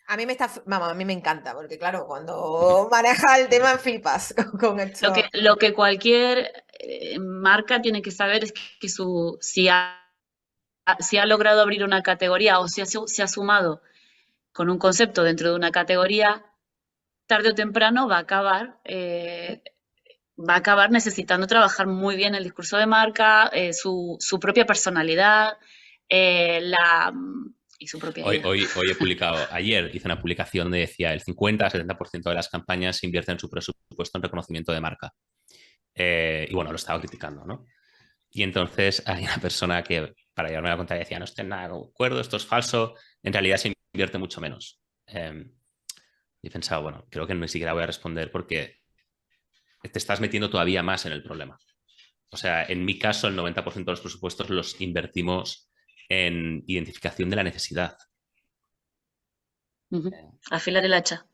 a mí a mí me encanta, porque claro, cuando maneja el tema flipas con esto. Lo que cualquier marca tiene que saber es que si ha logrado abrir una categoría o si se ha sumado con un concepto dentro de una categoría, tarde o temprano va a acabar necesitando trabajar muy bien el discurso de marca, su propia personalidad, y su propia Hoy, ida. hoy, hoy he publicado, ayer hice una publicación donde decía el 50-70% de las campañas invierten su presupuesto en reconocimiento de marca. Y bueno, lo estaba criticando, ¿no? Y entonces hay una persona que, para llevarme la cuenta, decía, no estoy nada de acuerdo, esto es falso, en realidad se invierte mucho menos. Y he pensado, bueno, creo que ni siquiera voy a responder porque te estás metiendo todavía más en el problema. O sea, en mi caso, el 90% de los presupuestos los invertimos en identificación de la necesidad. Afilar el hacha.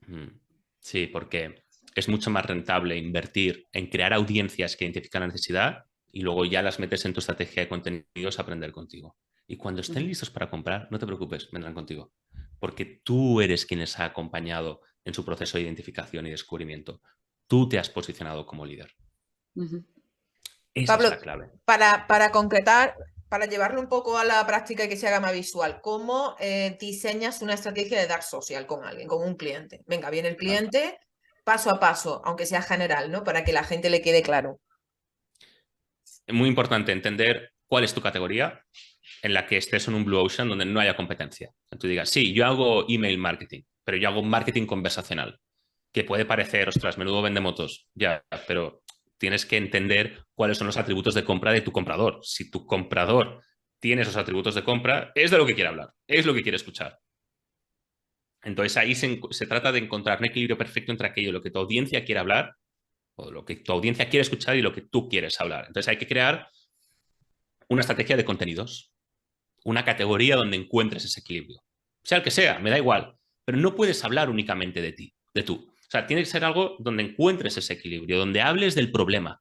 Sí, porque es mucho más rentable invertir en crear audiencias que identifican la necesidad y luego ya las metes en tu estrategia de contenidos a aprender contigo. Y cuando estén listos para comprar, no te preocupes, vendrán contigo. Porque tú eres quien les ha acompañado en su proceso de identificación y descubrimiento. Tú te has posicionado como líder. Esa Pablo, es la clave. para concretar, para llevarlo un poco a la práctica y que se haga más visual, ¿cómo diseñas una estrategia de dark social con alguien, con un cliente? Venga, viene el cliente, paso a paso, aunque sea general, ¿no? Para que la gente le quede claro. Es muy importante entender cuál es tu categoría en la que estés en un blue ocean donde no haya competencia. Tú digas, sí, yo hago email marketing, pero yo hago marketing conversacional, que puede parecer, ostras, menudo vende motos, ya, pero tienes que entender cuáles son los atributos de compra de tu comprador. Si tu comprador tiene esos atributos de compra, es de lo que quiere hablar, es lo que quiere escuchar. Entonces ahí se trata de encontrar un equilibrio perfecto entre aquello, lo que tu audiencia quiere hablar, o lo que tu audiencia quiere escuchar y lo que tú quieres hablar. Entonces hay que crear una estrategia de contenidos, una categoría donde encuentres ese equilibrio. Sea el que sea, me da igual, pero no puedes hablar únicamente de ti, de tú. O sea, tiene que ser algo donde encuentres ese equilibrio, donde hables del problema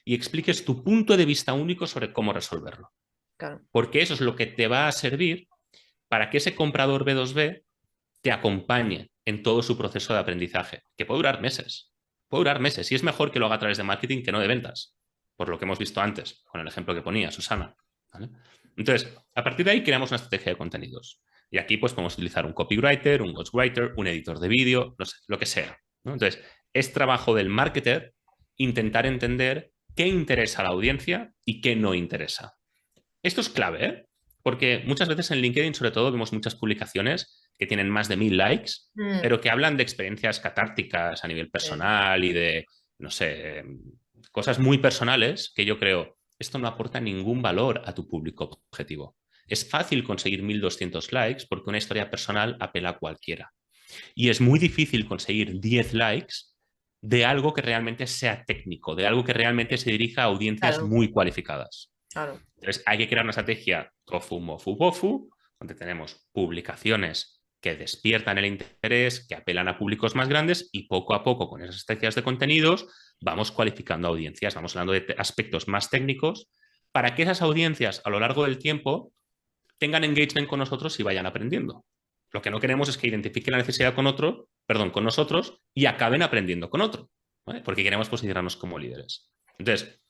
y expliques tu punto de vista único sobre cómo resolverlo. Claro. Porque eso es lo que te va a servir para que ese comprador B2B te acompañe en todo su proceso de aprendizaje, que puede durar meses. Puede durar meses y es mejor que lo haga a través de marketing que no de ventas, por lo que hemos visto antes, con el ejemplo que ponía Susana. ¿Vale? Entonces, a partir de ahí creamos una estrategia de contenidos. Y aquí pues podemos utilizar un copywriter, un ghostwriter, un editor de vídeo, no sé, lo que sea, ¿no? Entonces, es trabajo del marketer intentar entender qué interesa a la audiencia y qué no interesa. Esto es clave, ¿eh? Porque muchas veces en LinkedIn, sobre todo, vemos muchas publicaciones que tienen más de 1000 likes, pero que hablan de experiencias catárticas a nivel personal y de, no sé, cosas muy personales que yo creo, esto no aporta ningún valor a tu público objetivo. Es fácil conseguir 1200 likes porque una historia personal apela a cualquiera. Y es muy difícil conseguir 10 likes de algo que realmente sea técnico, de algo que realmente se dirija a audiencias Claro, muy cualificadas. claro. Entonces, hay que crear una estrategia tofu, mofu, bofu, donde tenemos publicaciones que despiertan el interés, que apelan a públicos más grandes y poco a poco con esas estrategias de contenidos vamos cualificando audiencias, vamos hablando de aspectos más técnicos para que esas audiencias a lo largo del tiempo tengan engagement con nosotros y vayan aprendiendo. Lo que no queremos es que identifiquen la necesidad con nosotros y acaben aprendiendo con otro, ¿vale? Porque queremos posicionarnos como líderes. Entonces,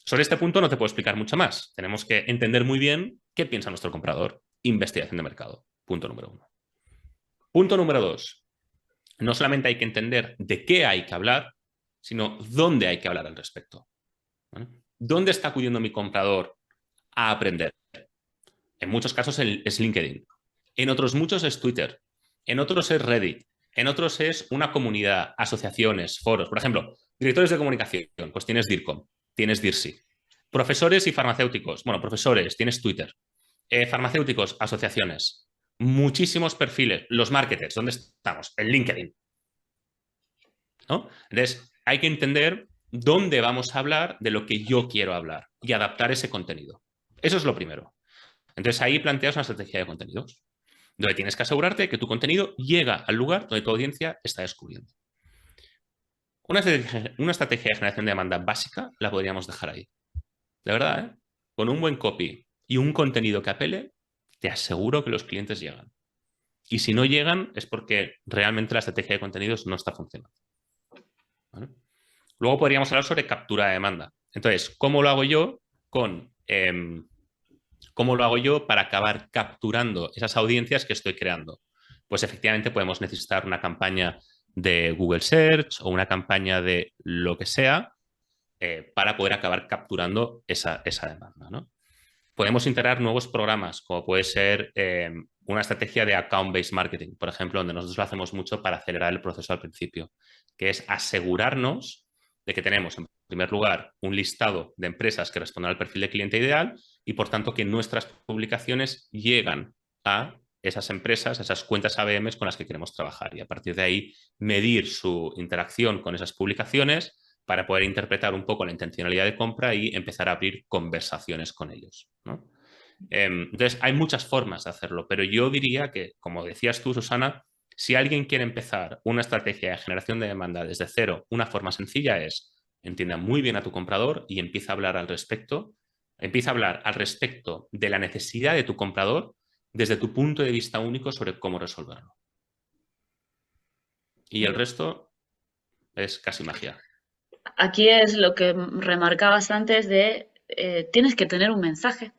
sobre este punto no te puedo explicar mucho más. Tenemos que entender muy bien qué piensa nuestro comprador. Investigación de mercado. Punto número 1. Punto número 2. No solamente hay que entender de qué hay que hablar, sino dónde hay que hablar al respecto, ¿vale? ¿Dónde está acudiendo mi comprador a aprender? En muchos casos es LinkedIn. En otros muchos es Twitter. En otros es Reddit. En otros es una comunidad, asociaciones, foros. Por ejemplo, directores de comunicación, pues tienes DIRCOM, tienes DIRSI. Profesores y farmacéuticos. Bueno, profesores, tienes Twitter. Farmacéuticos, asociaciones. Muchísimos perfiles. Los marketers, ¿dónde estamos? En LinkedIn, ¿no? Entonces, hay que entender dónde vamos a hablar de lo que yo quiero hablar y adaptar ese contenido. Eso es lo primero. Entonces, ahí planteas una estrategia de contenidos, donde tienes que asegurarte que tu contenido llega al lugar donde tu audiencia está descubriendo. Una estrategia de generación de demanda básica la podríamos dejar ahí. De verdad, ¿eh? Con un buen copy y un contenido que apele, te aseguro que los clientes llegan. Y si no llegan es porque realmente la estrategia de contenidos no está funcionando, ¿vale? Luego podríamos hablar sobre captura de demanda. Entonces, ¿cómo lo hago yo ¿cómo lo hago yo para acabar capturando esas audiencias que estoy creando? Pues efectivamente podemos necesitar una campaña de Google Search o una campaña de lo que sea para poder acabar capturando esa demanda, ¿no? Podemos integrar nuevos programas, como puede ser una estrategia de account-based marketing, por ejemplo, donde nosotros lo hacemos mucho para acelerar el proceso al principio, que es asegurarnos de que tenemos, en primer lugar, un listado de empresas que respondan al perfil de cliente ideal y, por tanto, que nuestras publicaciones llegan a esas empresas, esas cuentas ABMs con las que queremos trabajar y a partir de ahí medir su interacción con esas publicaciones para poder interpretar un poco la intencionalidad de compra y empezar a abrir conversaciones con ellos, ¿no? Entonces, hay muchas formas de hacerlo, pero yo diría que, como decías tú, Susana, si alguien quiere empezar una estrategia de generación de demanda desde cero, una forma sencilla es entienda muy bien a tu comprador y empieza a hablar al respecto. Empieza a hablar al respecto de la necesidad de tu comprador desde tu punto de vista único sobre cómo resolverlo. Y el resto es casi magia. Aquí es lo que remarcabas antes de tienes que tener un mensaje,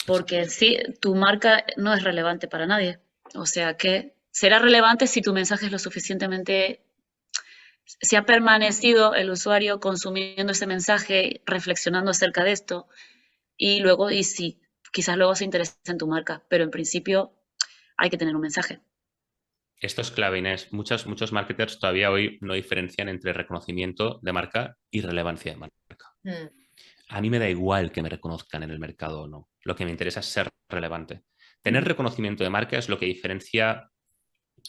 porque en sí tu marca no es relevante para nadie. O sea que será relevante si tu mensaje es lo suficientemente, si ha permanecido el usuario consumiendo ese mensaje, reflexionando acerca de esto, y luego, y sí, quizás luego se interese en tu marca, pero en principio hay que tener un mensaje. Esto es clave, Inés. Muchos marketers todavía hoy no diferencian entre reconocimiento de marca y relevancia de marca. A mí me da igual que me reconozcan en el mercado o no. Lo que me interesa es ser relevante. Tener reconocimiento de marca es lo que diferencia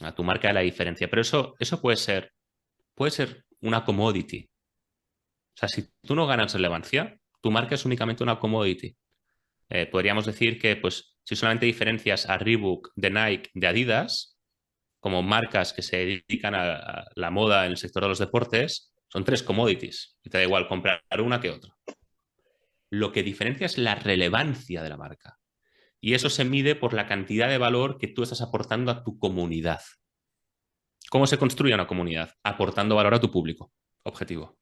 a tu marca de la diferencia, pero eso puede ser una commodity. O sea, si tú no ganas relevancia, tu marca es únicamente una commodity. Podríamos decir que, pues, si solamente diferencias a Reebok de Nike de Adidas, como marcas que se dedican a la moda en el sector de los deportes, son 3 commodities y te da igual comprar una que otra. Lo que diferencia es la relevancia de la marca. Y eso se mide por la cantidad de valor que tú estás aportando a tu comunidad. ¿Cómo se construye una comunidad? Aportando valor a tu público objetivo.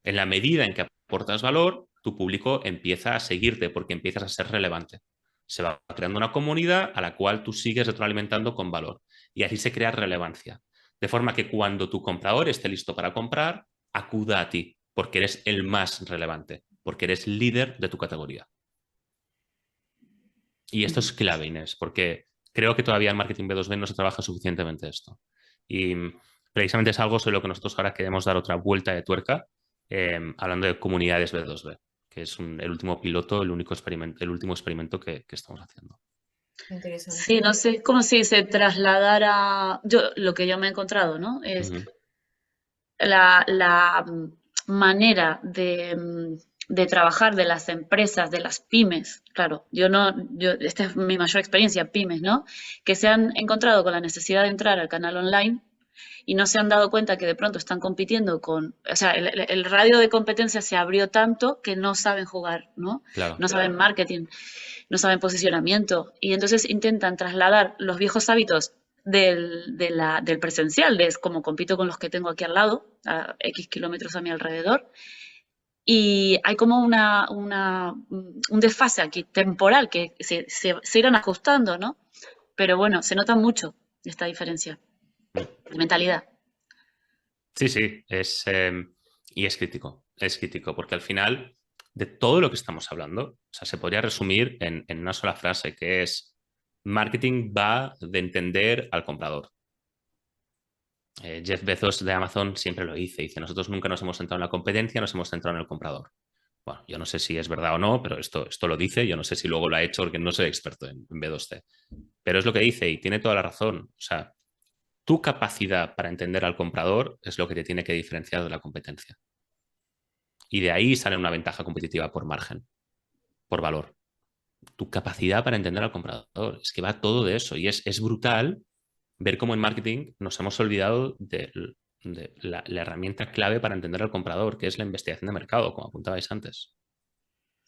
En la medida en que aportas valor, tu público empieza a seguirte porque empiezas a ser relevante. Se va creando una comunidad a la cual tú sigues retroalimentando con valor. Y así se crea relevancia. De forma que cuando tu comprador esté listo para comprar, acuda a ti, porque eres el más relevante, porque eres líder de tu categoría. Y esto es clave, Inés, porque creo que todavía en marketing B2B no se trabaja suficientemente esto. Y precisamente es algo sobre lo que nosotros ahora queremos dar otra vuelta de tuerca, hablando de comunidades B2B, que es el último piloto, el último experimento que estamos haciendo. Interesante. Sí, no sé, como si se trasladara, lo que yo me he encontrado, ¿no? Es la manera de trabajar de las empresas, de las pymes, claro, esta es mi mayor experiencia, pymes, ¿no? Que se han encontrado con la necesidad de entrar al canal online y no se han dado cuenta que de pronto están compitiendo o sea, el radio de competencia se abrió tanto que no saben jugar, ¿no? Claro. No saben marketing, no saben posicionamiento y entonces intentan trasladar los viejos hábitos del presencial, de cómo compito con los que tengo aquí al lado, a X kilómetros a mi alrededor, y hay como un desfase aquí temporal que se irán ajustando, ¿no? Pero bueno, se nota mucho esta diferencia de mentalidad. Sí, sí, y es crítico, porque al final de todo lo que estamos hablando, o sea, se podría resumir en una sola frase, que es marketing va de entender al comprador. Jeff Bezos de Amazon siempre lo dice, nosotros nunca nos hemos centrado en la competencia, nos hemos centrado en el comprador. Bueno, yo no sé si es verdad o no, pero esto lo dice, yo no sé si luego lo ha hecho porque no soy experto en B2C, pero es lo que dice y tiene toda la razón. O sea, tu capacidad para entender al comprador es lo que te tiene que diferenciar de la competencia. Y de ahí sale una ventaja competitiva por margen, por valor. Tu capacidad para entender al comprador. Es que va todo de eso. Y es brutal ver cómo en marketing nos hemos olvidado de la herramienta clave para entender al comprador, que es la investigación de mercado, como apuntabais antes.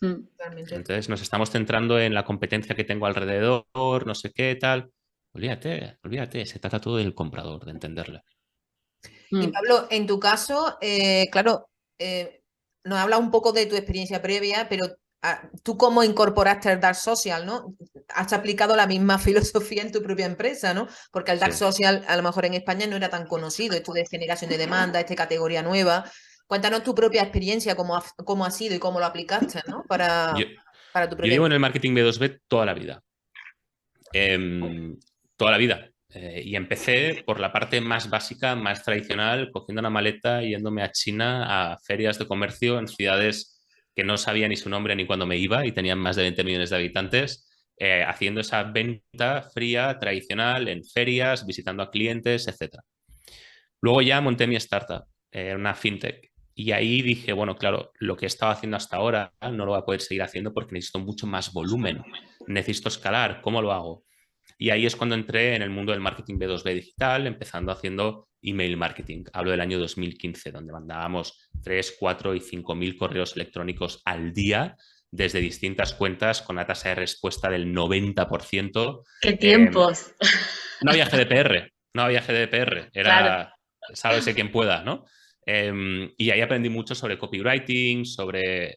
Realmente. Entonces nos estamos centrando en la competencia que tengo alrededor, no sé qué, tal. Olvídate, se trata todo del comprador, de entenderle. Y Pablo, en tu caso, claro, nos habla un poco de tu experiencia previa, pero tú cómo incorporaste el Dark Social, ¿no? Has aplicado la misma filosofía en tu propia empresa, ¿no? Porque el Dark Sí. Social a lo mejor en España no era tan conocido, esto de generación de demanda, esta categoría nueva. Cuéntanos tu propia experiencia, cómo ha sido y cómo lo aplicaste, ¿no? Yo, Para tu yo propia llevo en empresa. el marketing B2B toda la vida. Toda la vida. Y empecé por la parte más básica, más tradicional, cogiendo una maleta y yéndome a China a ferias de comercio en ciudades que no sabía ni su nombre ni cuándo me iba y tenían más de 20 millones de habitantes, haciendo esa venta fría, tradicional, en ferias, visitando a clientes, etc. Luego ya monté mi startup, una fintech, y ahí dije, bueno, claro, lo que he estado haciendo hasta ahora no lo voy a poder seguir haciendo porque necesito mucho más volumen, necesito escalar, ¿cómo lo hago? Y ahí es cuando entré en el mundo del marketing B2B digital, empezando haciendo email marketing. Hablo del año 2015, donde mandábamos 3, 4 y 5.000 correos electrónicos al día desde distintas cuentas con una tasa de respuesta del 90%. ¡Qué tiempos! No había GDPR, no había GDPR, Claro. era sálvese quien pueda, ¿no? Y ahí aprendí mucho sobre copywriting, sobre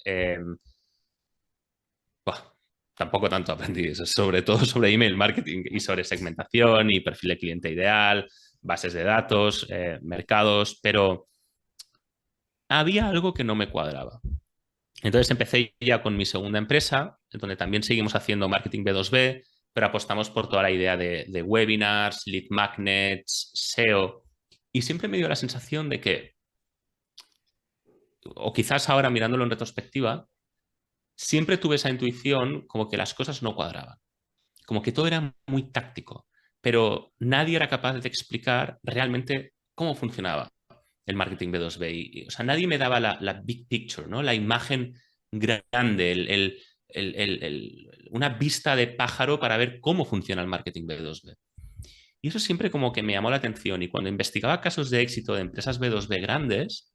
tampoco tanto aprendí, sobre todo sobre email marketing y sobre segmentación y perfil de cliente ideal, bases de datos, mercados, pero había algo que no me cuadraba. Entonces empecé ya con mi segunda empresa, donde también seguimos haciendo marketing B2B, pero apostamos por toda la idea de webinars, lead magnets, SEO, y siempre me dio la sensación de que, o quizás ahora mirándolo en retrospectiva, siempre tuve esa intuición como que las cosas no cuadraban. Como que todo era muy táctico, pero nadie era capaz de explicar realmente cómo funcionaba el marketing B2B. O sea, nadie me daba la big picture, ¿no? La imagen grande, una vista de pájaro para ver cómo funciona el marketing B2B. Y eso siempre como que me llamó la atención. Y cuando investigaba casos de éxito de empresas B2B grandes,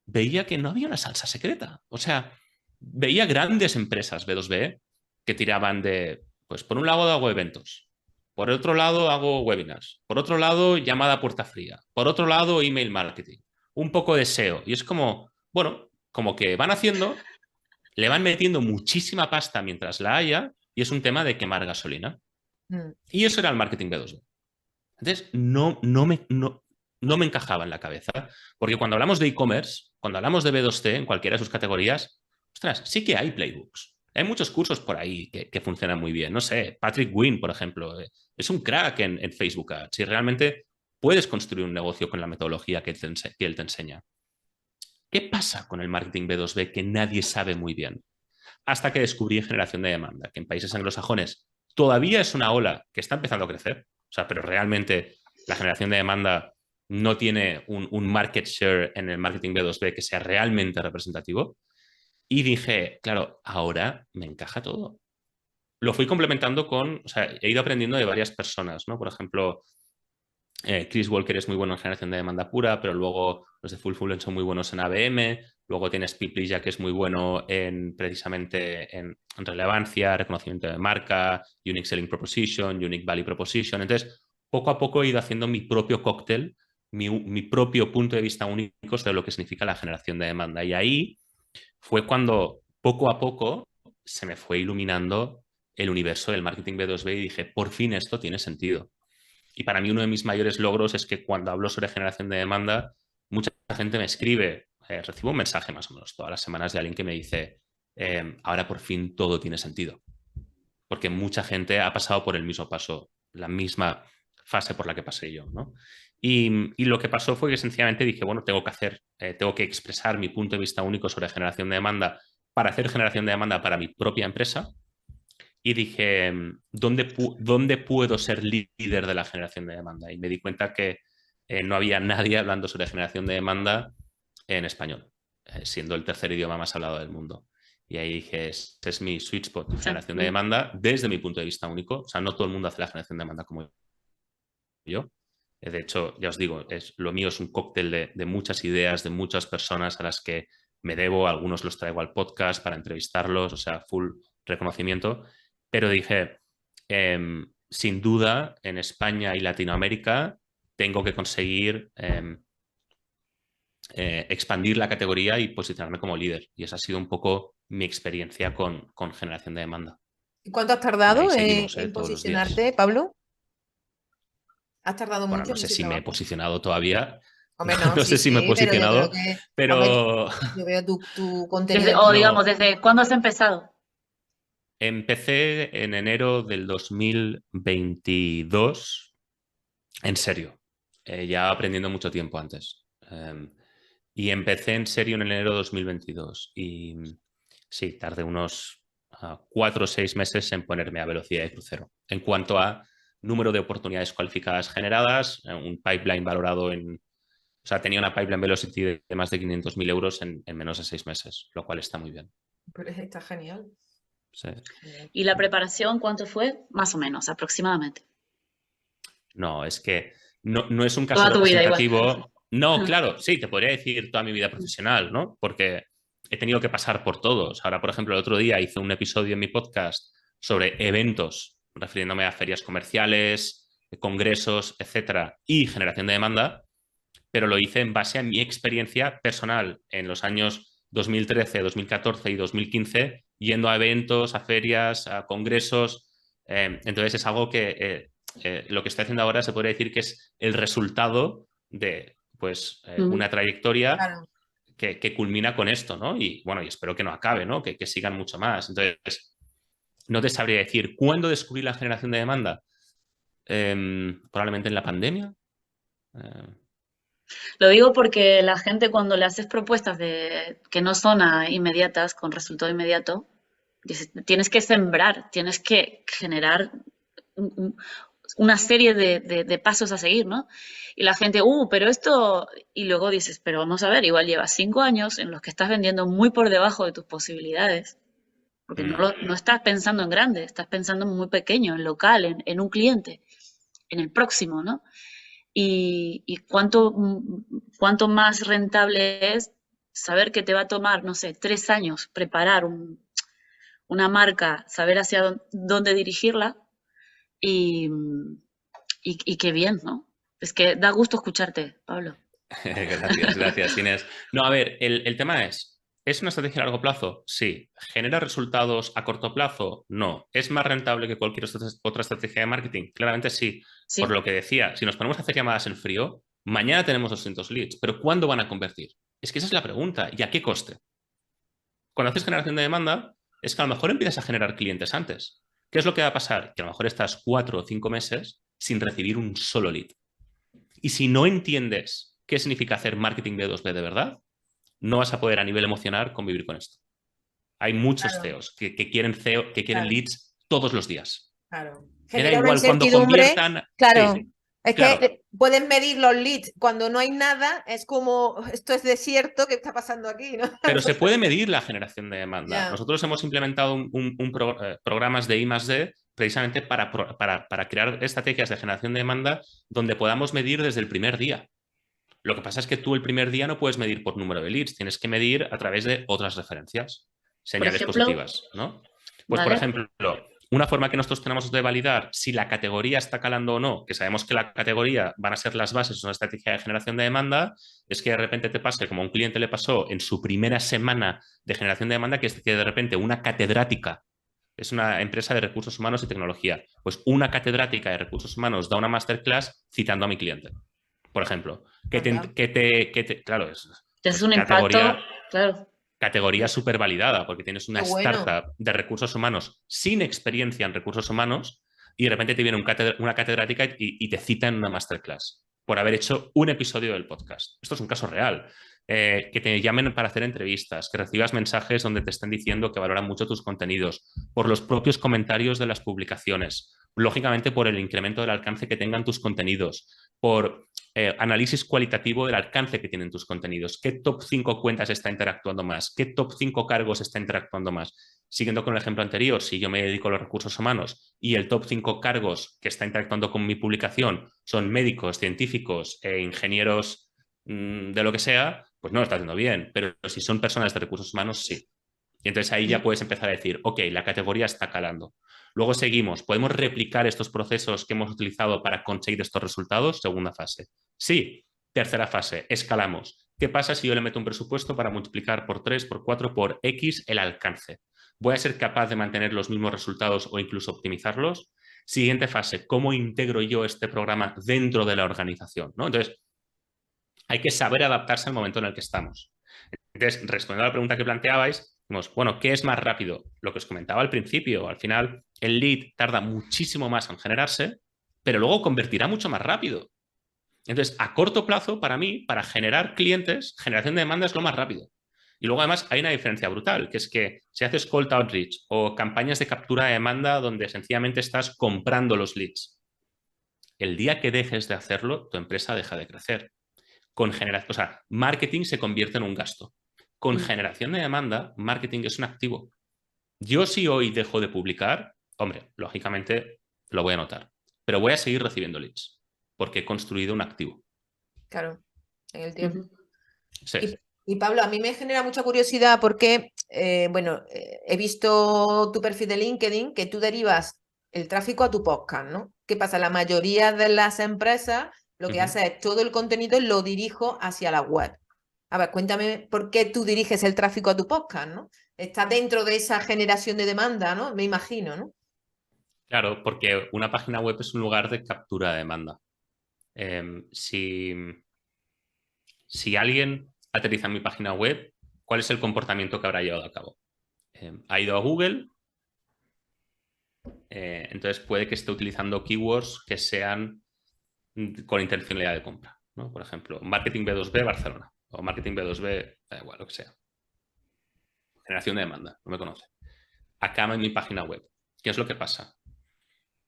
veía que no había una salsa secreta. O sea, veía grandes empresas B2B que tiraban de, pues por un lado hago eventos, por otro lado hago webinars, por otro lado llamada a puerta fría, por otro lado email marketing, un poco de SEO. Y es como, bueno, como que van haciendo, le van metiendo muchísima pasta mientras la haya y es un tema de quemar gasolina. Y eso era el marketing B2B. Entonces, no me encajaba en la cabeza, porque cuando hablamos de e-commerce, cuando hablamos de B2C en cualquiera de sus categorías, ostras, sí que hay playbooks. Hay muchos cursos por ahí que funcionan muy bien. No sé, Patrick Wynn, por ejemplo, es un crack en Facebook Ads y realmente puedes construir un negocio con la metodología que él te enseña. ¿Qué pasa con el marketing B2B que nadie sabe muy bien? Hasta que descubrí generación de demanda, que en países anglosajones todavía es una ola que está empezando a crecer, o sea, pero realmente la generación de demanda no tiene un market share en el marketing B2B que sea realmente representativo. Y dije, claro, ahora me encaja todo. Lo fui complementando con, o sea, he ido aprendiendo de varias personas, ¿no? Por ejemplo, Chris Walker es muy bueno en generación de demanda pura, pero luego los de Full son muy buenos en ABM. Luego tienes Piplilla, que es muy bueno precisamente en relevancia, reconocimiento de marca, Unique Selling Proposition, Unique Value Proposition. Entonces, poco a poco he ido haciendo mi propio cóctel, mi propio punto de vista único sobre lo que significa la generación de demanda. Y ahí fue cuando poco a poco se me fue iluminando el universo del marketing B2B y dije, por fin esto tiene sentido. Y para mí uno de mis mayores logros es que cuando hablo sobre generación de demanda, mucha gente me escribe, recibo un mensaje más o menos todas las semanas de alguien que me dice, ahora por fin todo tiene sentido. Porque mucha gente ha pasado por el mismo paso, la misma fase por la que pasé yo, ¿no? Y lo que pasó fue que sencillamente dije, bueno, tengo que expresar mi punto de vista único sobre generación de demanda para hacer generación de demanda para mi propia empresa. Y dije, ¿dónde puedo ser líder de la generación de demanda? Y me di cuenta que no había nadie hablando sobre generación de demanda en español, siendo el tercer idioma más hablado del mundo. Y ahí dije, este es mi sweet spot, generación de demanda desde mi punto de vista único. O sea, no todo el mundo hace la generación de demanda como yo. De hecho, ya os digo, lo mío es un cóctel de muchas ideas, de muchas personas a las que me debo. Algunos los traigo al podcast para entrevistarlos, o sea, full reconocimiento. Pero dije, sin duda, en España y Latinoamérica tengo que conseguir expandir la categoría y posicionarme como líder. Y esa ha sido un poco mi experiencia con generación de demanda. ¿Y cuánto has Y tardado ahí seguimos, en todos los días. posicionarte, Pablo? ¿Has tardado Bueno, mucho no en sé ese si me he trabajo? posicionado todavía, Hombre, no, no sí, sé si me he sí, pero yo creo posicionado, que, hombre, pero yo veo tu contenido en O LinkedIn. digamos, no. ¿desde cuándo has empezado? Empecé en enero del 2022, en serio, ya aprendiendo mucho tiempo antes. Y empecé en serio en enero de 2022. Y sí, tardé unos 4 o 6 meses en ponerme a velocidad de crucero. En cuanto a número de oportunidades cualificadas generadas, un pipeline valorado en... O sea, tenía una pipeline velocity de más de 500.000 euros en menos de 6 meses, lo cual está muy bien. Pero está genial. Sí. Genial. ¿Y la preparación cuánto fue? Más o menos, aproximadamente. No, es que no es un caso Toda tu vida igual. representativo. No, claro, sí, te podría decir toda mi vida profesional, ¿no? Porque he tenido que pasar por todos. Ahora, por ejemplo, el otro día hice un episodio en mi podcast sobre eventos, refiriéndome a ferias comerciales, congresos, etcétera, y generación de demanda, pero lo hice en base a mi experiencia personal en los años 2013, 2014 y 2015, yendo a eventos, a ferias, a congresos. Entonces es algo que lo que estoy haciendo ahora se podría decir que es el resultado de pues, una trayectoria Claro. que culmina con esto, ¿no? Y bueno, y espero que no acabe, ¿no? Que sigan mucho más. Entonces, no te sabría decir cuándo descubrí la generación de demanda. Probablemente en la pandemia. Eh, Lo digo porque la gente cuando le haces propuestas que no son inmediatas, con resultado inmediato, dices, tienes que sembrar, tienes que generar una serie de pasos a seguir, ¿no? Y la gente, pero esto, y luego dices, pero vamos a ver, igual llevas 5 años en los que estás vendiendo muy por debajo de tus posibilidades, porque no estás pensando en grande, estás pensando en muy pequeño, en local, en un cliente, en el próximo, ¿no? Y cuánto más rentable es saber que te va a tomar, no sé, 3 años preparar una marca, saber hacia dónde dirigirla y, y qué bien, ¿no? Es que da gusto escucharte, Pablo. Gracias, Inés. No, a ver, el tema ¿es una estrategia a largo plazo? Sí. ¿Genera resultados a corto plazo? No. ¿Es más rentable que cualquier otra estrategia de marketing? Claramente sí. Por Sí, lo que decía, si nos ponemos a hacer llamadas en frío, mañana tenemos 200 leads, pero ¿cuándo van a convertir? Es que esa es la pregunta. ¿Y a qué coste? Cuando haces generación de demanda, es que a lo mejor empiezas a generar clientes antes. ¿Qué es lo que va a pasar? Que a lo mejor estás 4 o 5 meses sin recibir un solo lead. Y si no entiendes qué significa hacer marketing B2B de verdad, no vas a poder a nivel emocional convivir con esto. Hay muchos Claro, CEOs que quieren CEO, que quieren claro, leads todos los días. claro. Me da Genera una igual cuando incertidumbre, conviertan. Sí, claro, Es Claro. que pueden medir los leads cuando no hay nada, es como, esto es desierto, ¿qué está pasando aquí? ¿No? Pero se puede medir la generación de demanda. Ya. Nosotros hemos implementado programas de I+D precisamente para crear estrategias de generación de demanda donde podamos medir desde el primer día. Lo que pasa es que tú el primer día no puedes medir por número de leads, tienes que medir a través de otras referencias, señales ejemplo, positivas, ¿no? Pues, por ¿vale? ejemplo, una forma que nosotros tenemos de validar si la categoría está calando o no, que sabemos que la categoría van a ser las bases de una estrategia de generación de demanda, es que de repente te pase, como a un cliente le pasó en su primera semana de generación de demanda, que es que de repente una catedrática, es una empresa de recursos humanos y tecnología, pues una catedrática de recursos humanos da una masterclass citando a mi cliente, por ejemplo, Anda. claro, es Es pues, un impacto, categoría claro. súper validada, porque tienes una Qué bueno. startup de recursos humanos sin experiencia en recursos humanos y de repente te viene una catedrática y te cita en una masterclass por haber hecho un episodio del podcast. Esto es un caso real. Que te llamen para hacer entrevistas, que recibas mensajes donde te estén diciendo que valoran mucho tus contenidos, por los propios comentarios de las publicaciones, lógicamente por el incremento del alcance que tengan tus contenidos, por análisis cualitativo del alcance que tienen tus contenidos. ¿Qué top 5 cuentas está interactuando más? ¿Qué top 5 cargos está interactuando más? Siguiendo con el ejemplo anterior, si yo me dedico a los recursos humanos y el top 5 cargos que está interactuando con mi publicación son médicos, científicos e ingenieros de lo que sea, pues no lo está haciendo bien. Pero si son personas de recursos humanos, sí. Y entonces ahí ya puedes empezar a decir, ok, la categoría está calando. Luego seguimos, ¿podemos replicar estos procesos que hemos utilizado para conseguir estos resultados? Segunda fase. Sí. Tercera fase, escalamos. ¿Qué pasa si yo le meto un presupuesto para multiplicar por 3, por 4, por X el alcance? ¿Voy a ser capaz de mantener los mismos resultados o incluso optimizarlos? Siguiente fase, ¿cómo integro yo este programa dentro de la organización? ¿No? Entonces, hay que saber adaptarse al momento en el que estamos. Entonces, respondiendo a la pregunta que planteabais, bueno, ¿qué es más rápido? Lo que os comentaba al principio, al final el lead tarda muchísimo más en generarse, pero luego convertirá mucho más rápido. Entonces, a corto plazo, para mí, para generar clientes, generación de demanda es lo más rápido. Y luego, además, hay una diferencia brutal, que es que si haces cold outreach o campañas de captura de demanda donde sencillamente estás comprando los leads, el día que dejes de hacerlo, tu empresa deja de crecer. O sea, marketing se convierte en un gasto. Con generación de demanda, marketing es un activo. Yo si hoy dejo de publicar, hombre, lógicamente lo voy a notar, pero voy a seguir recibiendo leads porque he construido un activo. Claro, en el tiempo. Sí. Y Pablo, a mí me genera mucha curiosidad porque, bueno, he visto tu perfil de LinkedIn que tú derivas el tráfico a tu podcast, ¿no? ¿Qué pasa? La mayoría de las empresas lo que hace es todo el contenido lo dirijo hacia la web. A ver, cuéntame por qué tú diriges el tráfico a tu podcast, ¿no? Está dentro de esa generación de demanda, ¿no? Me imagino, ¿no? Claro, porque una página web es un lugar de captura de demanda. Si alguien aterriza en mi página web, ¿cuál es el comportamiento que habrá llevado a cabo? Ha ido a Google, entonces puede que esté utilizando keywords que sean con intencionalidad de compra, ¿no? Por ejemplo, marketing B2B Barcelona o marketing B2B, da igual, lo que sea. Generación de demanda, no me conoce. Acá en mi página web. ¿Qué es lo que pasa?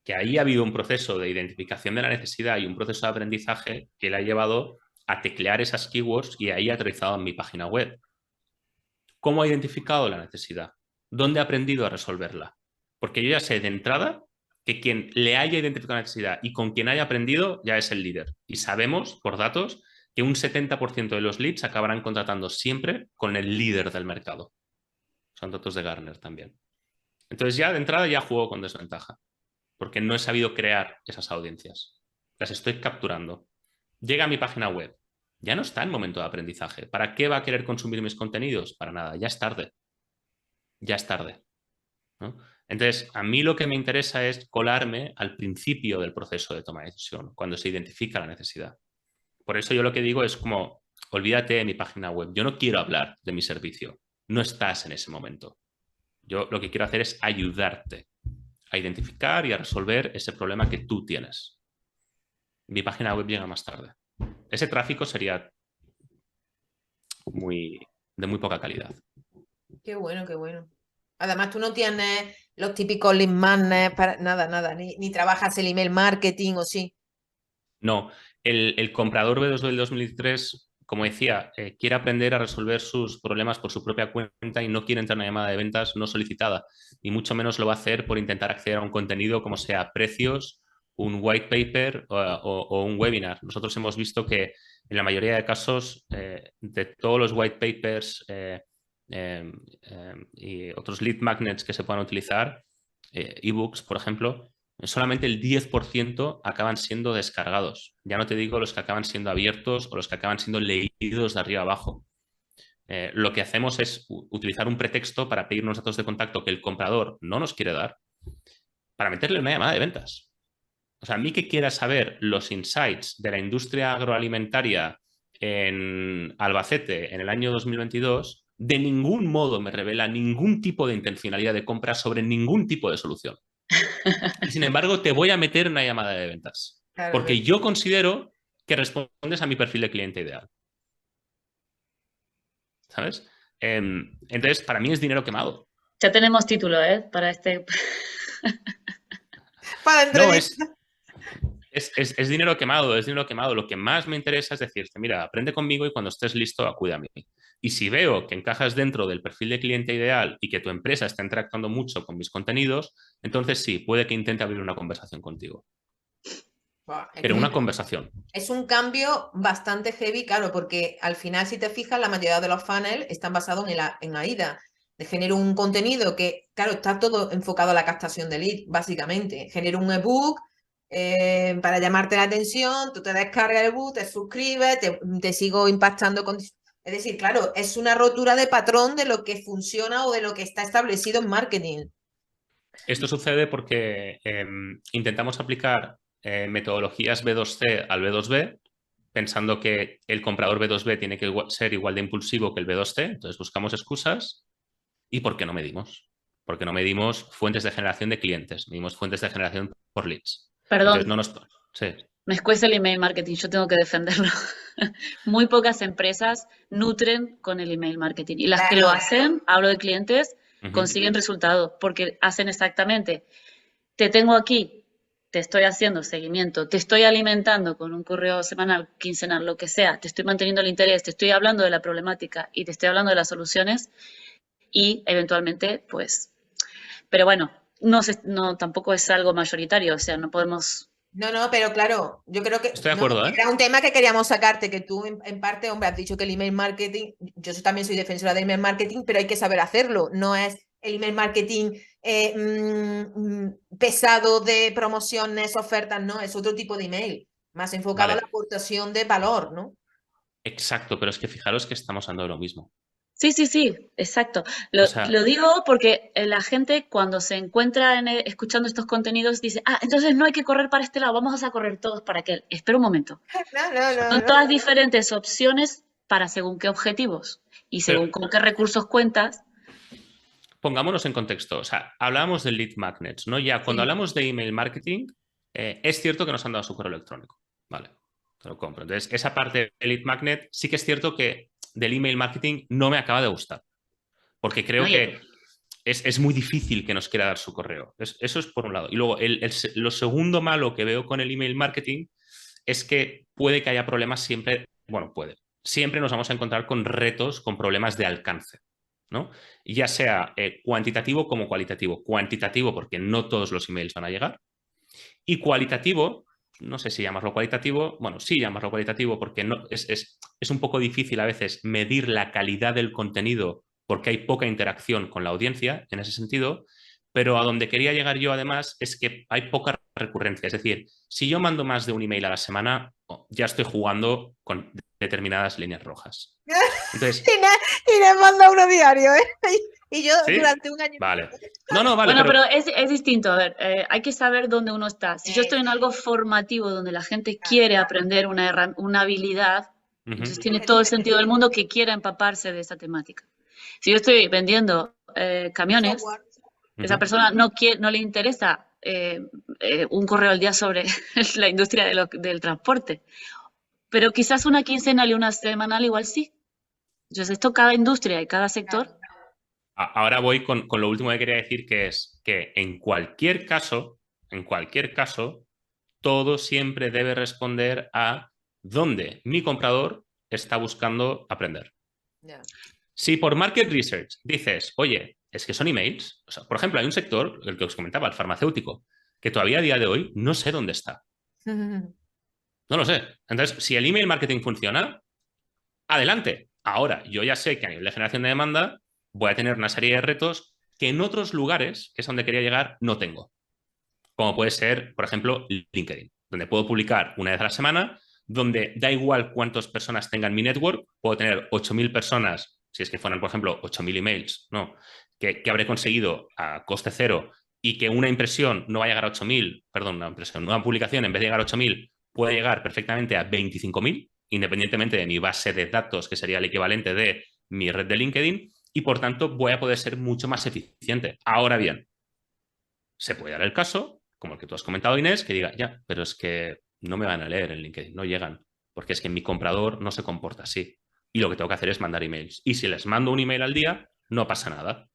Que ahí ha habido un proceso de identificación de la necesidad y un proceso de aprendizaje que le ha llevado a teclear esas keywords y ahí ha aterrizado en mi página web. ¿Cómo ha identificado la necesidad? ¿Dónde ha aprendido a resolverla? Porque yo ya sé de entrada que quien le haya identificado la necesidad y con quien haya aprendido ya es el líder. Y sabemos, por datos, que un 70% de los leads acabarán contratando siempre con el líder del mercado. Son datos de Gartner también. Entonces ya de entrada ya juego con desventaja, porque no he sabido crear esas audiencias. Las estoy capturando. Llega a mi página web. Ya no está en momento de aprendizaje. ¿Para qué va a querer consumir mis contenidos? Para nada, ya es tarde. Ya es tarde, ¿no? Entonces, a mí lo que me interesa es colarme al principio del proceso de toma de decisión, cuando se identifica la necesidad. Por eso yo lo que digo es como, olvídate de mi página web. Yo no quiero hablar de mi servicio. No estás en ese momento. Yo lo que quiero hacer es ayudarte a identificar y a resolver ese problema que tú tienes. Mi página web llega más tarde. Ese tráfico sería de muy poca calidad. Qué bueno, qué bueno. Además, tú no tienes los típicos lead magnets para nada, ni trabajas el email marketing o sí. No, el comprador B2B del 2003, como decía, quiere aprender a resolver sus problemas por su propia cuenta y no quiere entrar en una llamada de ventas no solicitada, y mucho menos lo va a hacer por intentar acceder a un contenido como sea precios, un white paper o un webinar. Nosotros hemos visto que en la mayoría de casos, de todos los white papers y otros lead magnets que se puedan utilizar, ebooks, por ejemplo, solamente el 10% acaban siendo descargados. Ya no te digo los que acaban siendo abiertos o los que acaban siendo leídos de arriba abajo. Lo que hacemos es utilizar un pretexto para pedir unos datos de contacto que el comprador no nos quiere dar para meterle una llamada de ventas. O sea, a mí que quiera saber los insights de la industria agroalimentaria en Albacete en el año 2022, de ningún modo me revela ningún tipo de intencionalidad de compra sobre ningún tipo de solución. Y sin embargo, te voy a meter una llamada de ventas. Claro, Porque yo considero que respondes a mi perfil de cliente ideal. ¿Sabes? Entonces, para mí es dinero quemado. Ya tenemos título, ¿eh? Para este... para No, entrevistas. es dinero quemado, es dinero quemado. Lo que más me interesa es decirte, mira, aprende conmigo y cuando estés listo, acude a mí. Y si veo que encajas dentro del perfil de cliente ideal y que tu empresa está interactuando mucho con mis contenidos, entonces sí, puede que intente abrir una conversación contigo. Buah, Pero una conversación. Es un cambio bastante heavy, claro, porque al final, si te fijas, la mayoría de los funnels están basados en la ida. De genero un contenido que, claro, está todo enfocado a la captación de lead, básicamente. Genero un ebook para llamarte la atención, tú te descargas el ebook, te suscribes, te sigo impactando con... Es decir, claro, es una rotura de patrón de lo que funciona o de lo que está establecido en marketing. Esto sucede porque intentamos aplicar metodologías B2C al B2B, pensando que el comprador B2B tiene que ser igual de impulsivo que el B2C, entonces buscamos excusas. ¿Y por qué no medimos? Porque no medimos fuentes de generación de clientes, medimos fuentes de generación por leads. Entonces no Perdón, nos... Sí. me escuece el email marketing, yo tengo que defenderlo. Muy pocas empresas nutren con el email marketing y las que lo Claro, hacen, hablo de clientes, consiguen resultados porque hacen exactamente, te tengo aquí, te estoy haciendo seguimiento, te estoy alimentando con un correo semanal, quincenal, lo que sea, te estoy manteniendo el interés, te estoy hablando de la problemática y te estoy hablando de las soluciones y eventualmente, pues, pero bueno, no tampoco es algo mayoritario, o sea, no podemos... no, pero claro, yo creo que Estoy de no, acuerdo, ¿eh? era un tema que queríamos sacarte, que tú en parte, hombre, has dicho que el email marketing, también soy defensora del email marketing, pero hay que saber hacerlo, no es el email marketing pesado de promociones, ofertas, no, es otro tipo de email, más enfocado a la Vale, aportación de valor, ¿no? exacto, pero es que fijaros que estamos hablando de lo mismo. Sí, sí, sí, exacto. O sea, Lo digo porque la gente cuando se encuentra escuchando estos contenidos dice, ah, entonces no hay que correr para este lado, vamos a correr todos para aquel. Espera un momento. Son No. todas diferentes opciones para según qué objetivos y pero según con qué recursos cuentas. pongámonos en contexto. O sea, hablábamos de lead magnets, ¿no? Ya cuando Sí, hablamos de email marketing, es cierto que nos han dado su correo electrónico. Vale, te lo compro. Entonces, esa parte de lead magnet sí que es cierto que del email marketing no me acaba de gustar. Porque creo Oye, que es muy difícil que nos quiera dar su correo. Eso es por un lado. Y luego, lo segundo malo que veo con el email marketing es que puede que haya problemas siempre, bueno, puede. Siempre nos vamos a encontrar con retos, con problemas de alcance, ¿no? Ya sea cuantitativo como cualitativo. Cuantitativo porque no todos los emails van a llegar. Y cualitativo, no sé si llamarlo cualitativo, bueno, sí llamarlo cualitativo porque no, es un poco difícil a veces medir la calidad del contenido porque hay poca interacción con la audiencia en ese sentido, pero a donde quería llegar yo además es que hay poca recurrencia. Es decir, si yo mando más de un email a la semana, ya estoy jugando con determinadas líneas rojas. Entonces, y le manda uno diario, ¿eh? Y yo ¿sí? durante un año... Vale. No, vale, bueno, pero... pero es distinto. A ver, hay que saber dónde uno está. Si yo estoy en algo formativo donde la gente quiere aprender una habilidad, entonces tiene todo el sentido del mundo que quiera empaparse de esa temática. Si yo estoy vendiendo camiones, Software. esa persona no le interesa un correo al día sobre la industria del transporte, pero quizás una quincenal y una semanal igual sí. Entonces esto cada industria y cada sector. Ahora voy con lo último que quería decir, que es que en cualquier caso, todo siempre debe responder a dónde mi comprador está buscando aprender. Ya. Si por market research dices, oye, es que son emails, o sea, por ejemplo, hay un sector, el que os comentaba, el farmacéutico, que todavía a día de hoy no sé dónde está. No lo sé. Entonces, si el email marketing funciona, adelante. Ahora, yo ya sé que a nivel de generación de demanda voy a tener una serie de retos que en otros lugares, que es donde quería llegar, no tengo. Como puede ser, por ejemplo, LinkedIn, donde puedo publicar una vez a la semana, donde da igual cuántas personas tengan mi network, puedo tener 8.000 personas, si es que fueran, por ejemplo, 8.000 emails, ¿no? Que habré conseguido a coste cero y que una impresión no va a llegar a 8.000, perdón, una publicación en vez de llegar a 8.000 puede llegar perfectamente a 25.000, independientemente de mi base de datos, que sería el equivalente de mi red de LinkedIn, y por tanto voy a poder ser mucho más eficiente. Ahora bien, se puede dar el caso, como el que tú has comentado, Inés, que diga, ya, pero es que no me van a leer en LinkedIn, no llegan, porque es que mi comprador no se comporta así. Y lo que tengo que hacer es mandar emails. Y si les mando un email al día, no pasa nada.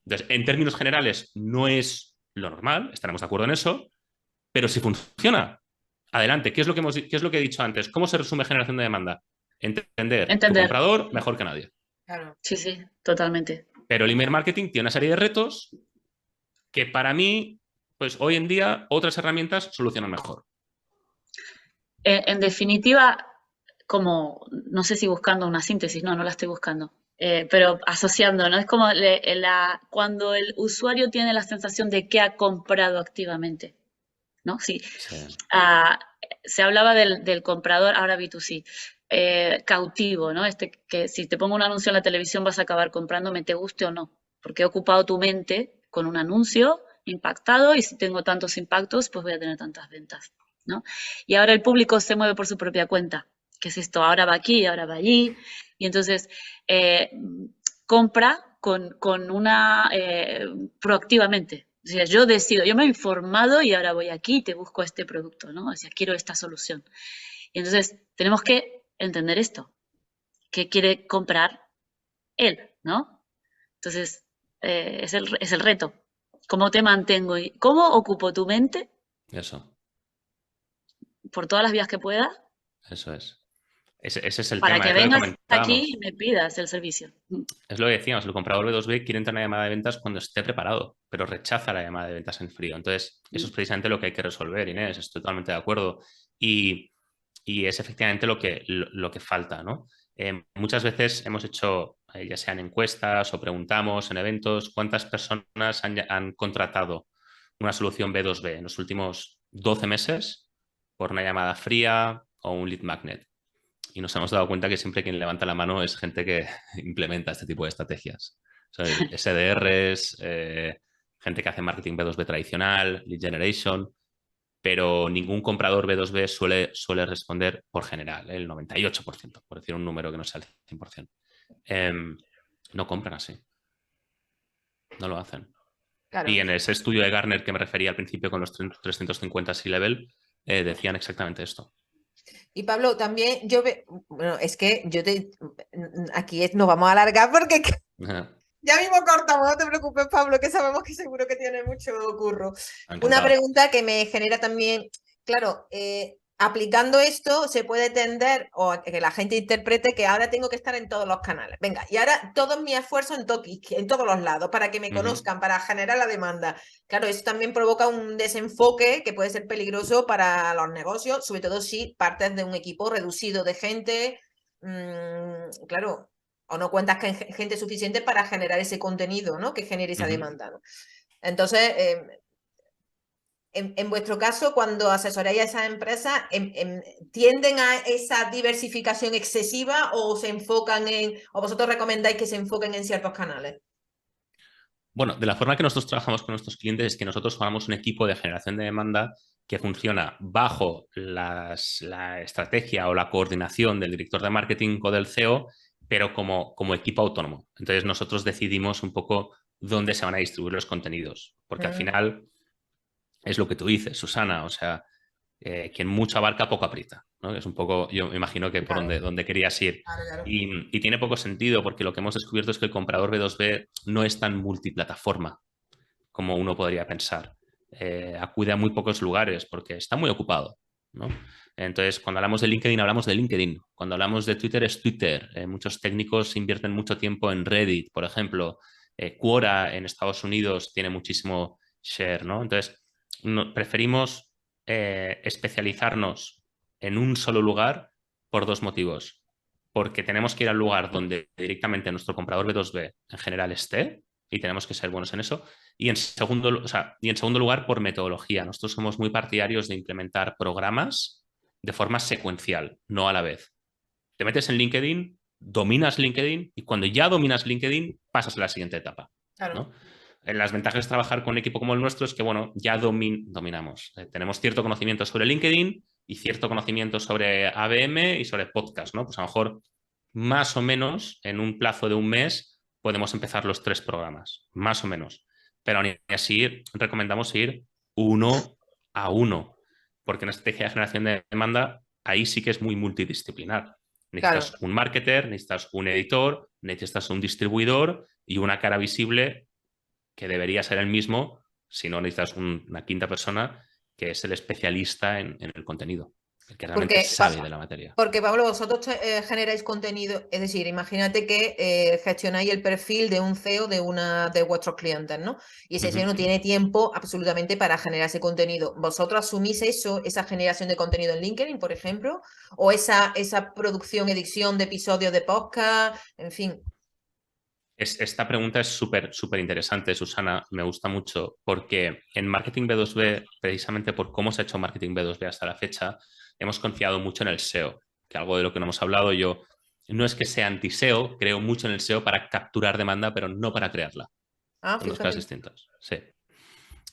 Entonces, en términos generales, no es lo normal, estaremos de acuerdo en eso, pero si funciona, adelante. ¿Qué es lo que qué es lo que he dicho antes? ¿Cómo se resume generación de demanda? Entender tu Entender. comprador mejor que nadie. Claro. Sí, sí, totalmente. Pero el email marketing tiene una serie de retos que para mí, pues hoy en día, otras herramientas solucionan mejor. En definitiva, como, no sé si buscando una síntesis, no la estoy buscando, pero asociando, ¿no? Es como cuando el usuario tiene la sensación de que ha comprado activamente, ¿no? Sí. Sí. Ah, se hablaba del comprador, ahora B2C, cautivo, ¿no? Que si te pongo un anuncio en la televisión vas a acabar comprándome, te guste o no, porque he ocupado tu mente con un anuncio impactado y si tengo tantos impactos, pues voy a tener tantas ventas, ¿no? Y ahora el público se mueve por su propia cuenta. ¿Qué es esto? Ahora va aquí, ahora va allí. Y entonces eh, compra con una proactivamente. O sea, yo decido, yo me he informado y ahora voy aquí y te busco este producto, ¿no? O sea, quiero esta solución. Y entonces tenemos que entender esto. ¿Qué quiere comprar él, ¿no? Entonces, es el reto. ¿Cómo te mantengo y cómo ocupo tu mente Eso, por todas las vías que pueda eso es. Ese es el para tema, que es lo que vengas aquí y comentábamos. me pidas el servicio? Es lo que decíamos, el comprador B2B quiere entrar en una llamada de ventas cuando esté preparado, pero rechaza la llamada de ventas en frío. Entonces, eso es precisamente lo que hay que resolver, Inés, estoy totalmente de acuerdo. Y, y es efectivamente lo que falta, ¿no? Muchas veces hemos hecho, ya sean encuestas o preguntamos en eventos, cuántas personas han contratado una solución B2B en los últimos 12 meses por una llamada fría o un lead magnet. Y nos hemos dado cuenta que siempre quien levanta la mano es gente que implementa este tipo de estrategias. O sea, SDRs, gente que hace marketing B2B tradicional, lead generation, pero ningún comprador B2B suele responder por general, el 98%, por decir un número que no sea el 100%. No compran así. No lo hacen. Claro. Y en ese estudio de Gartner que me refería al principio con los 350 C-level, decían exactamente esto. Y Pablo, también bueno, es que aquí nos vamos a alargar porque ya mismo cortamos, no te preocupes, Pablo, que sabemos que seguro que tiene mucho curro. Una Encantado. pregunta que me genera también, claro, aplicando esto se puede tender o que la gente interprete que ahora tengo que estar en todos los canales. Venga, y ahora todo mi esfuerzo en todos los lados para que me conozcan, para generar la demanda. Claro, eso también provoca un desenfoque que puede ser peligroso para los negocios, sobre todo si partes de un equipo reducido de gente. Claro, o no cuentas con gente suficiente para generar ese contenido, ¿no? Que genere esa demanda, ¿no? Entonces, en vuestro caso, cuando asesoráis a esas empresas, ¿tienden a esa diversificación excesiva o se enfocan o vosotros recomendáis que se enfoquen en ciertos canales? Bueno, de la forma que nosotros trabajamos con nuestros clientes es que nosotros formamos un equipo de generación de demanda que funciona bajo la estrategia o la coordinación del director de marketing o del CEO, pero como equipo autónomo. Entonces nosotros decidimos un poco dónde se van a distribuir los contenidos, porque al final es lo que tú dices, Susana, o sea, quien mucho abarca, poco aprieta, ¿no? Es un poco, yo me imagino que por Claro, donde querías ir. claro. Y tiene poco sentido porque lo que hemos descubierto es que el comprador B2B no es tan multiplataforma como uno podría pensar. acude a muy pocos lugares porque está muy ocupado, ¿no? Entonces, cuando hablamos de LinkedIn, hablamos de LinkedIn. Cuando hablamos de Twitter, es Twitter. Muchos técnicos invierten mucho tiempo en Reddit, por ejemplo. Quora en Estados Unidos tiene muchísimo share, ¿no? Entonces, preferimos especializarnos en un solo lugar por dos motivos. Porque tenemos que ir al lugar donde directamente nuestro comprador B2B en general esté y tenemos que ser buenos en eso. Y en segundo lugar, por metodología. Nosotros somos muy partidarios de implementar programas de forma secuencial, no a la vez. Te metes en LinkedIn, dominas LinkedIn y cuando ya dominas LinkedIn pasas a la siguiente etapa, Claro. ¿no? Las ventajas de trabajar con un equipo como el nuestro es que, bueno, ya dominamos. Tenemos cierto conocimiento sobre LinkedIn y cierto conocimiento sobre ABM y sobre podcast, ¿no? Pues a lo mejor más o menos en un plazo de un mes podemos empezar los 3 programas, más o menos. Pero aún así recomendamos ir uno a uno, porque en la estrategia de generación de demanda ahí sí que es muy multidisciplinar. Claro. Necesitas un marketer, necesitas un editor, necesitas un distribuidor y una cara visible que debería ser el mismo, si no necesitas una quinta persona que es el especialista en el contenido, el que realmente sabe de la materia. Porque, Pablo, vosotros generáis contenido, es decir, imagínate que gestionáis el perfil de un CEO de una de vuestros clientes, ¿no? Y ese CEO no tiene tiempo absolutamente para generar ese contenido. ¿Vosotros asumís eso, esa generación de contenido en LinkedIn, por ejemplo? ¿O esa producción, edición de episodios de podcast? En fin. Esta pregunta es súper interesante, Susana. Me gusta mucho porque en Marketing B2B, precisamente por cómo se ha hecho Marketing B2B hasta la fecha, hemos confiado mucho en el SEO, que algo de lo que no hemos hablado yo no es que sea anti-SEO, creo mucho en el SEO para capturar demanda, pero no para crearla. Son dos cosas distintas. Sí.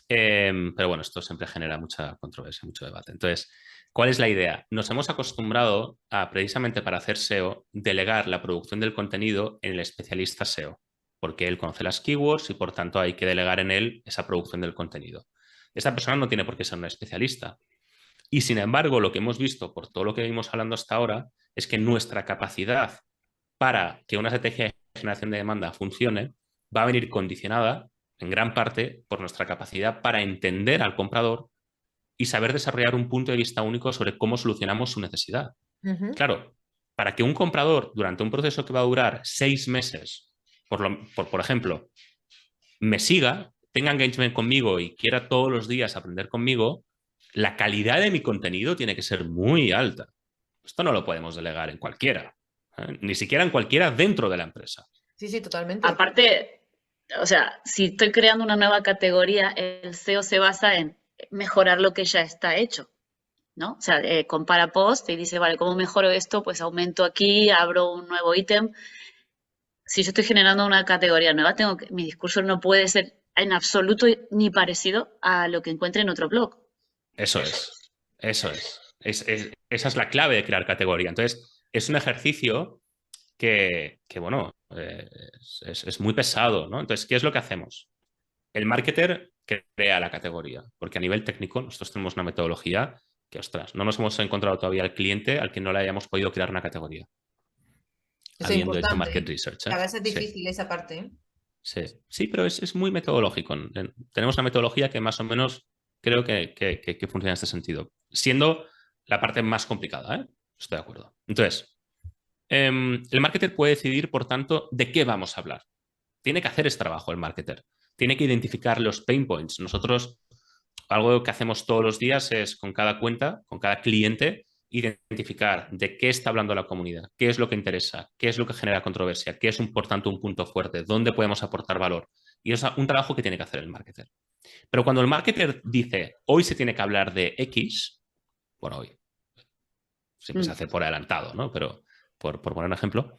Pero bueno, esto siempre genera mucha controversia, mucho debate. Entonces, ¿cuál es la idea? Nos hemos acostumbrado a, precisamente para hacer SEO, delegar la producción del contenido en el especialista SEO, porque él conoce las keywords y por tanto hay que delegar en él esa producción del contenido. Esta persona no tiene por qué ser una especialista. Y sin embargo, lo que hemos visto por todo lo que venimos hablando hasta ahora es que nuestra capacidad para que una estrategia de generación de demanda funcione va a venir condicionada en gran parte por nuestra capacidad para entender al comprador y saber desarrollar un punto de vista único sobre cómo solucionamos su necesidad. Claro, para que un comprador durante un proceso que va a durar 6 meses, por ejemplo, me siga, tenga engagement conmigo y quiera todos los días aprender conmigo, la calidad de mi contenido tiene que ser muy alta. Esto no lo podemos delegar en cualquiera, ni siquiera en cualquiera dentro de la empresa. Sí, totalmente. Aparte, o sea, si estoy creando una nueva categoría, el SEO se basa en mejorar lo que ya está hecho, ¿no? O sea, compara post y dice, vale, ¿cómo mejoro esto? Pues aumento aquí, abro un nuevo ítem. Si yo estoy generando una categoría nueva, mi discurso no puede ser en absoluto ni parecido a lo que encuentre en otro blog. Eso es. Esa es la clave de crear categoría. Entonces, es un ejercicio que bueno, es muy pesado, ¿no? Entonces, ¿qué es lo que hacemos? El marketer crea la categoría, porque a nivel técnico nosotros tenemos una metodología que, ostras, no nos hemos encontrado todavía al cliente al que no le hayamos podido crear una categoría. Eso es Habiendo hecho importante, market research. A veces es difícil esa parte, ¿eh? Sí, pero es muy metodológico. Tenemos una metodología que más o menos creo que funciona en este sentido, siendo la parte más complicada, ¿eh? Estoy de acuerdo. Entonces, el marketer puede decidir, por tanto, de qué vamos a hablar. Tiene que hacer ese trabajo el marketer. Tiene que identificar los pain points. Nosotros, algo que hacemos todos los días es con cada cuenta, con cada cliente, identificar de qué está hablando la comunidad, qué es lo que interesa, qué es lo que genera controversia, qué es por tanto un punto fuerte, dónde podemos aportar valor. Y es un trabajo que tiene que hacer el marketer. Pero cuando el marketer dice, hoy se tiene que hablar de X, bueno, hoy siempre se hace por adelantado, ¿no? Pero por poner un ejemplo,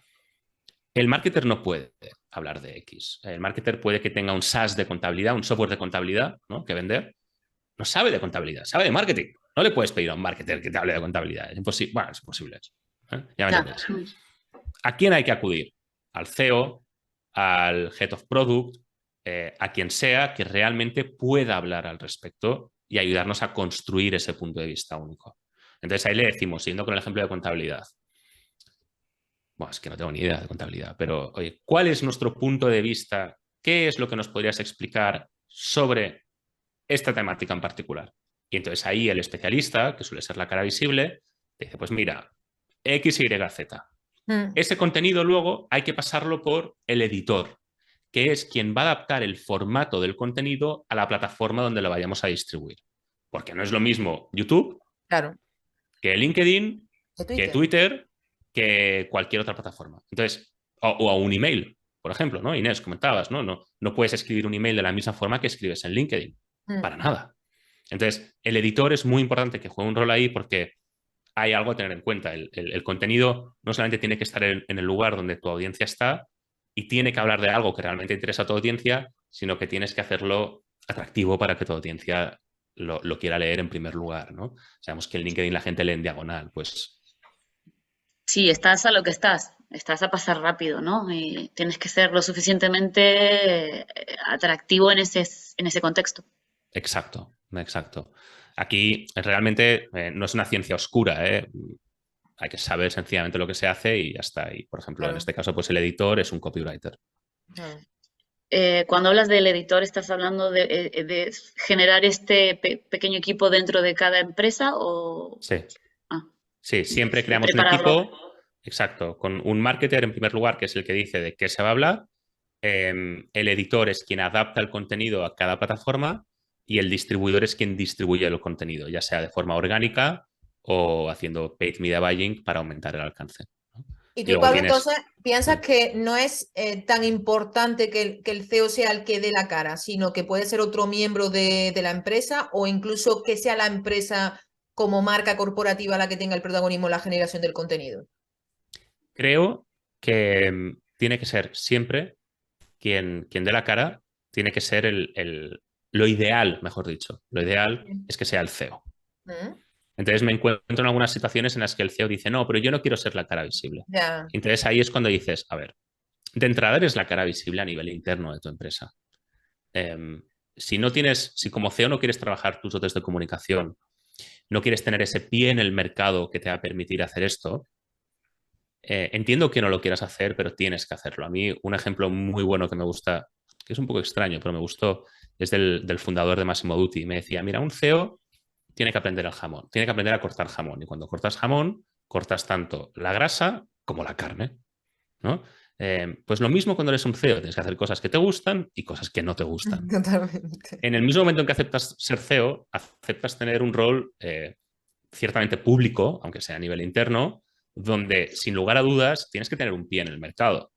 el marketer no puede hablar de X. El marketer puede que tenga un SaaS de contabilidad, un software de contabilidad, ¿no? Que vender. No sabe de contabilidad, sabe de marketing. No le puedes pedir a un marketer que te hable de contabilidad. Es imposible. Bueno, es imposible. Ya me entendéis. ¿A quién hay que acudir? Al CEO, al Head of Product, a quien sea que realmente pueda hablar al respecto y ayudarnos a construir ese punto de vista único. Entonces ahí le decimos, siguiendo con el ejemplo de contabilidad, bueno, es que no tengo ni idea de contabilidad, pero oye, ¿cuál es nuestro punto de vista? ¿Qué es lo que nos podrías explicar sobre esta temática en particular. Y entonces ahí el especialista, que suele ser la cara visible, te dice, pues mira, X, Y, Z. Ese contenido luego hay que pasarlo por el editor, que es quien va a adaptar el formato del contenido a la plataforma donde lo vayamos a distribuir. Porque no es lo mismo YouTube Claro. que LinkedIn, De que Twitter. Twitter, que cualquier otra plataforma. Entonces, o a un email, por ejemplo, ¿no? Inés, comentabas, ¿no? No puedes escribir un email de la misma forma que escribes en LinkedIn. Para nada. Entonces, el editor es muy importante que juegue un rol ahí porque hay algo a tener en cuenta. El contenido no solamente tiene que estar en el lugar donde tu audiencia está y tiene que hablar de algo que realmente interesa a tu audiencia, sino que tienes que hacerlo atractivo para que tu audiencia lo quiera leer en primer lugar, ¿no? Sabemos que en LinkedIn la gente lee en diagonal, pues Sí, estás a lo que estás a pasar rápido, ¿no? Y tienes que ser lo suficientemente atractivo en ese contexto. exacto, exacto. Aquí realmente no es una ciencia oscura, ¿eh? Hay que saber sencillamente lo que se hace y ya está. Y, por ejemplo, en Claro. este caso, pues el editor es un copywriter. Cuando hablas del editor, ¿estás hablando de generar este pequeño equipo dentro de cada empresa o Sí, ah, sí, siempre de creamos un prepararlo? equipo, exacto, con un marketer en primer lugar, que es el que dice de qué se va a hablar. El editor es quien adapta el contenido a cada plataforma y el distribuidor es quien distribuye el contenido, ya sea de forma orgánica o haciendo paid media buying para aumentar el alcance, ¿no? Y Y tú, luego Pablo, tienes... entonces, ¿piensas Mm. que no es tan importante que el CEO sea el que dé la cara, sino que puede ser otro miembro de la empresa o incluso que sea la empresa como marca corporativa la que tenga el protagonismo en la generación del contenido? Creo que tiene que ser siempre quien dé la cara, tiene que ser lo ideal, mejor dicho. Lo ideal es que sea el CEO. ¿Mm? Entonces me encuentro en algunas situaciones en las que el CEO dice, no, pero yo no quiero ser la cara visible. Ya. Entonces ahí es cuando dices, a ver, de entrada eres la cara visible a nivel interno de tu empresa. Si no tienes, si como CEO no quieres trabajar tus dotes de comunicación, no quieres tener ese pie en el mercado que te va a permitir hacer esto, entiendo que no lo quieras hacer, pero tienes que hacerlo. A mí un ejemplo muy bueno que me gusta, que es un poco extraño, pero me gustó, es del fundador de Massimo Dutti. Me decía, mira, un CEO tiene que aprender el jamón, tiene que aprender a cortar jamón. Y cuando cortas jamón, cortas tanto la grasa como la carne, ¿no? Pues lo mismo cuando eres un CEO, tienes que hacer cosas que te gustan y cosas que no te gustan. Totalmente. En el mismo momento en que aceptas ser CEO, aceptas tener un rol ciertamente público, aunque sea a nivel interno, donde sin lugar a dudas tienes que tener un pie en el mercado.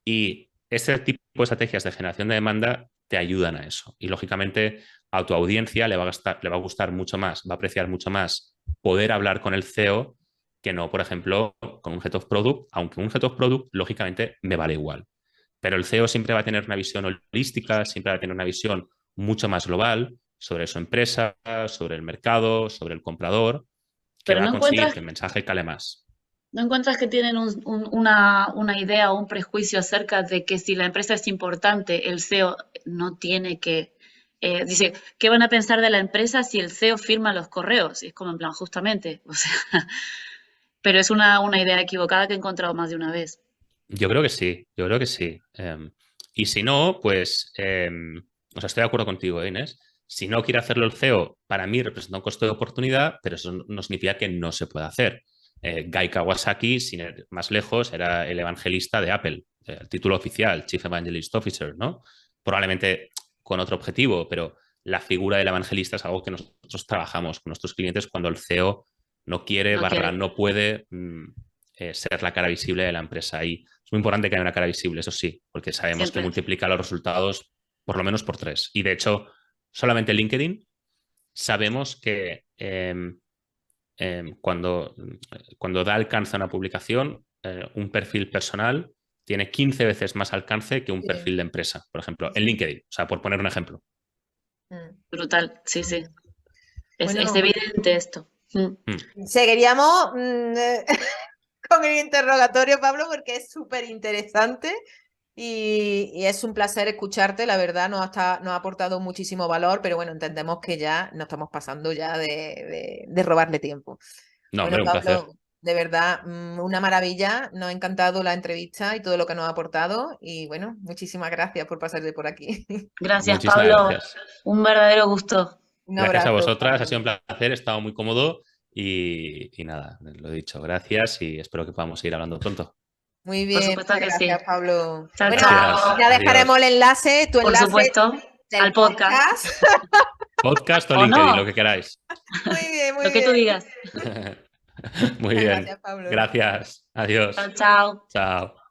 Y ese tipo de estrategias de generación de demanda te ayudan a eso. Y lógicamente a tu audiencia le va a gustar mucho más, va a apreciar mucho más poder hablar con el CEO que no, por ejemplo, con un Head of Product, aunque un Head of Product lógicamente me vale igual. Pero el CEO siempre va a tener una visión holística, siempre va a tener una visión mucho más global sobre su empresa, sobre el mercado, sobre el comprador, que Pero va a conseguir que el mensaje cale más. ¿no encuentras que tienen una idea o un prejuicio acerca de que si la empresa es importante, el CEO no tiene que... dice, ¿qué van a pensar de la empresa si el CEO firma los correos? Y es como en plan, justamente, o sea, pero es una idea equivocada que he encontrado más de una vez. Yo creo que sí, yo creo que sí. Y si no, pues, o sea, estoy de acuerdo contigo, Inés. Si no quiere hacerlo el CEO, para mí representa un costo de oportunidad, pero eso no significa que no se pueda hacer. Guy Kawasaki, sin ir más lejos, era el evangelista de Apple, el título oficial, Chief Evangelist Officer, ¿no? Probablemente con otro objetivo, pero la figura del evangelista es algo que nosotros trabajamos con nuestros clientes cuando el CEO no quiere, No barra, quiere. no puede ser la cara visible de la empresa. Y es muy importante que haya una cara visible, eso sí, porque sabemos que Siempre. multiplica los resultados por lo menos por 3. Y de hecho, solamente LinkedIn sabemos que cuando da alcance a una publicación, un perfil personal tiene 15 veces más alcance que un Sí, perfil de empresa, por ejemplo, en sí. LinkedIn. O sea, por poner un ejemplo. Brutal, sí, sí. Es Bueno, evidente esto. Mm. seguiríamos con el interrogatorio, Pablo, porque es súper interesante y es un placer escucharte, la verdad, nos ha aportado muchísimo valor, pero bueno, entendemos que ya nos estamos pasando ya de robarle tiempo. No, Bueno, hombre, un placer. Pablo, de verdad, una maravilla. Nos ha encantado la entrevista y todo lo que nos ha aportado. Y bueno, muchísimas gracias por pasarte por aquí. Gracias, Muchísimas Pablo. gracias. Un verdadero gusto. Un Gracias a abrazo. vosotras, ha sido un placer, he estado muy cómodo y nada, lo he dicho, gracias y espero que podamos seguir hablando pronto. Muy Por bien, supuesto muchas que sí. gracias, Pablo. Chao, Bueno, chao. ya dejaremos Adiós. el enlace, tu Por enlace supuesto, del al podcast. Podcast o ¿O LinkedIn, no? lo que queráis. Muy bien, muy Lo que tú bien. digas. Muy Muchas bien. gracias, Pablo. Gracias. Adiós. Chao, chao. Chao.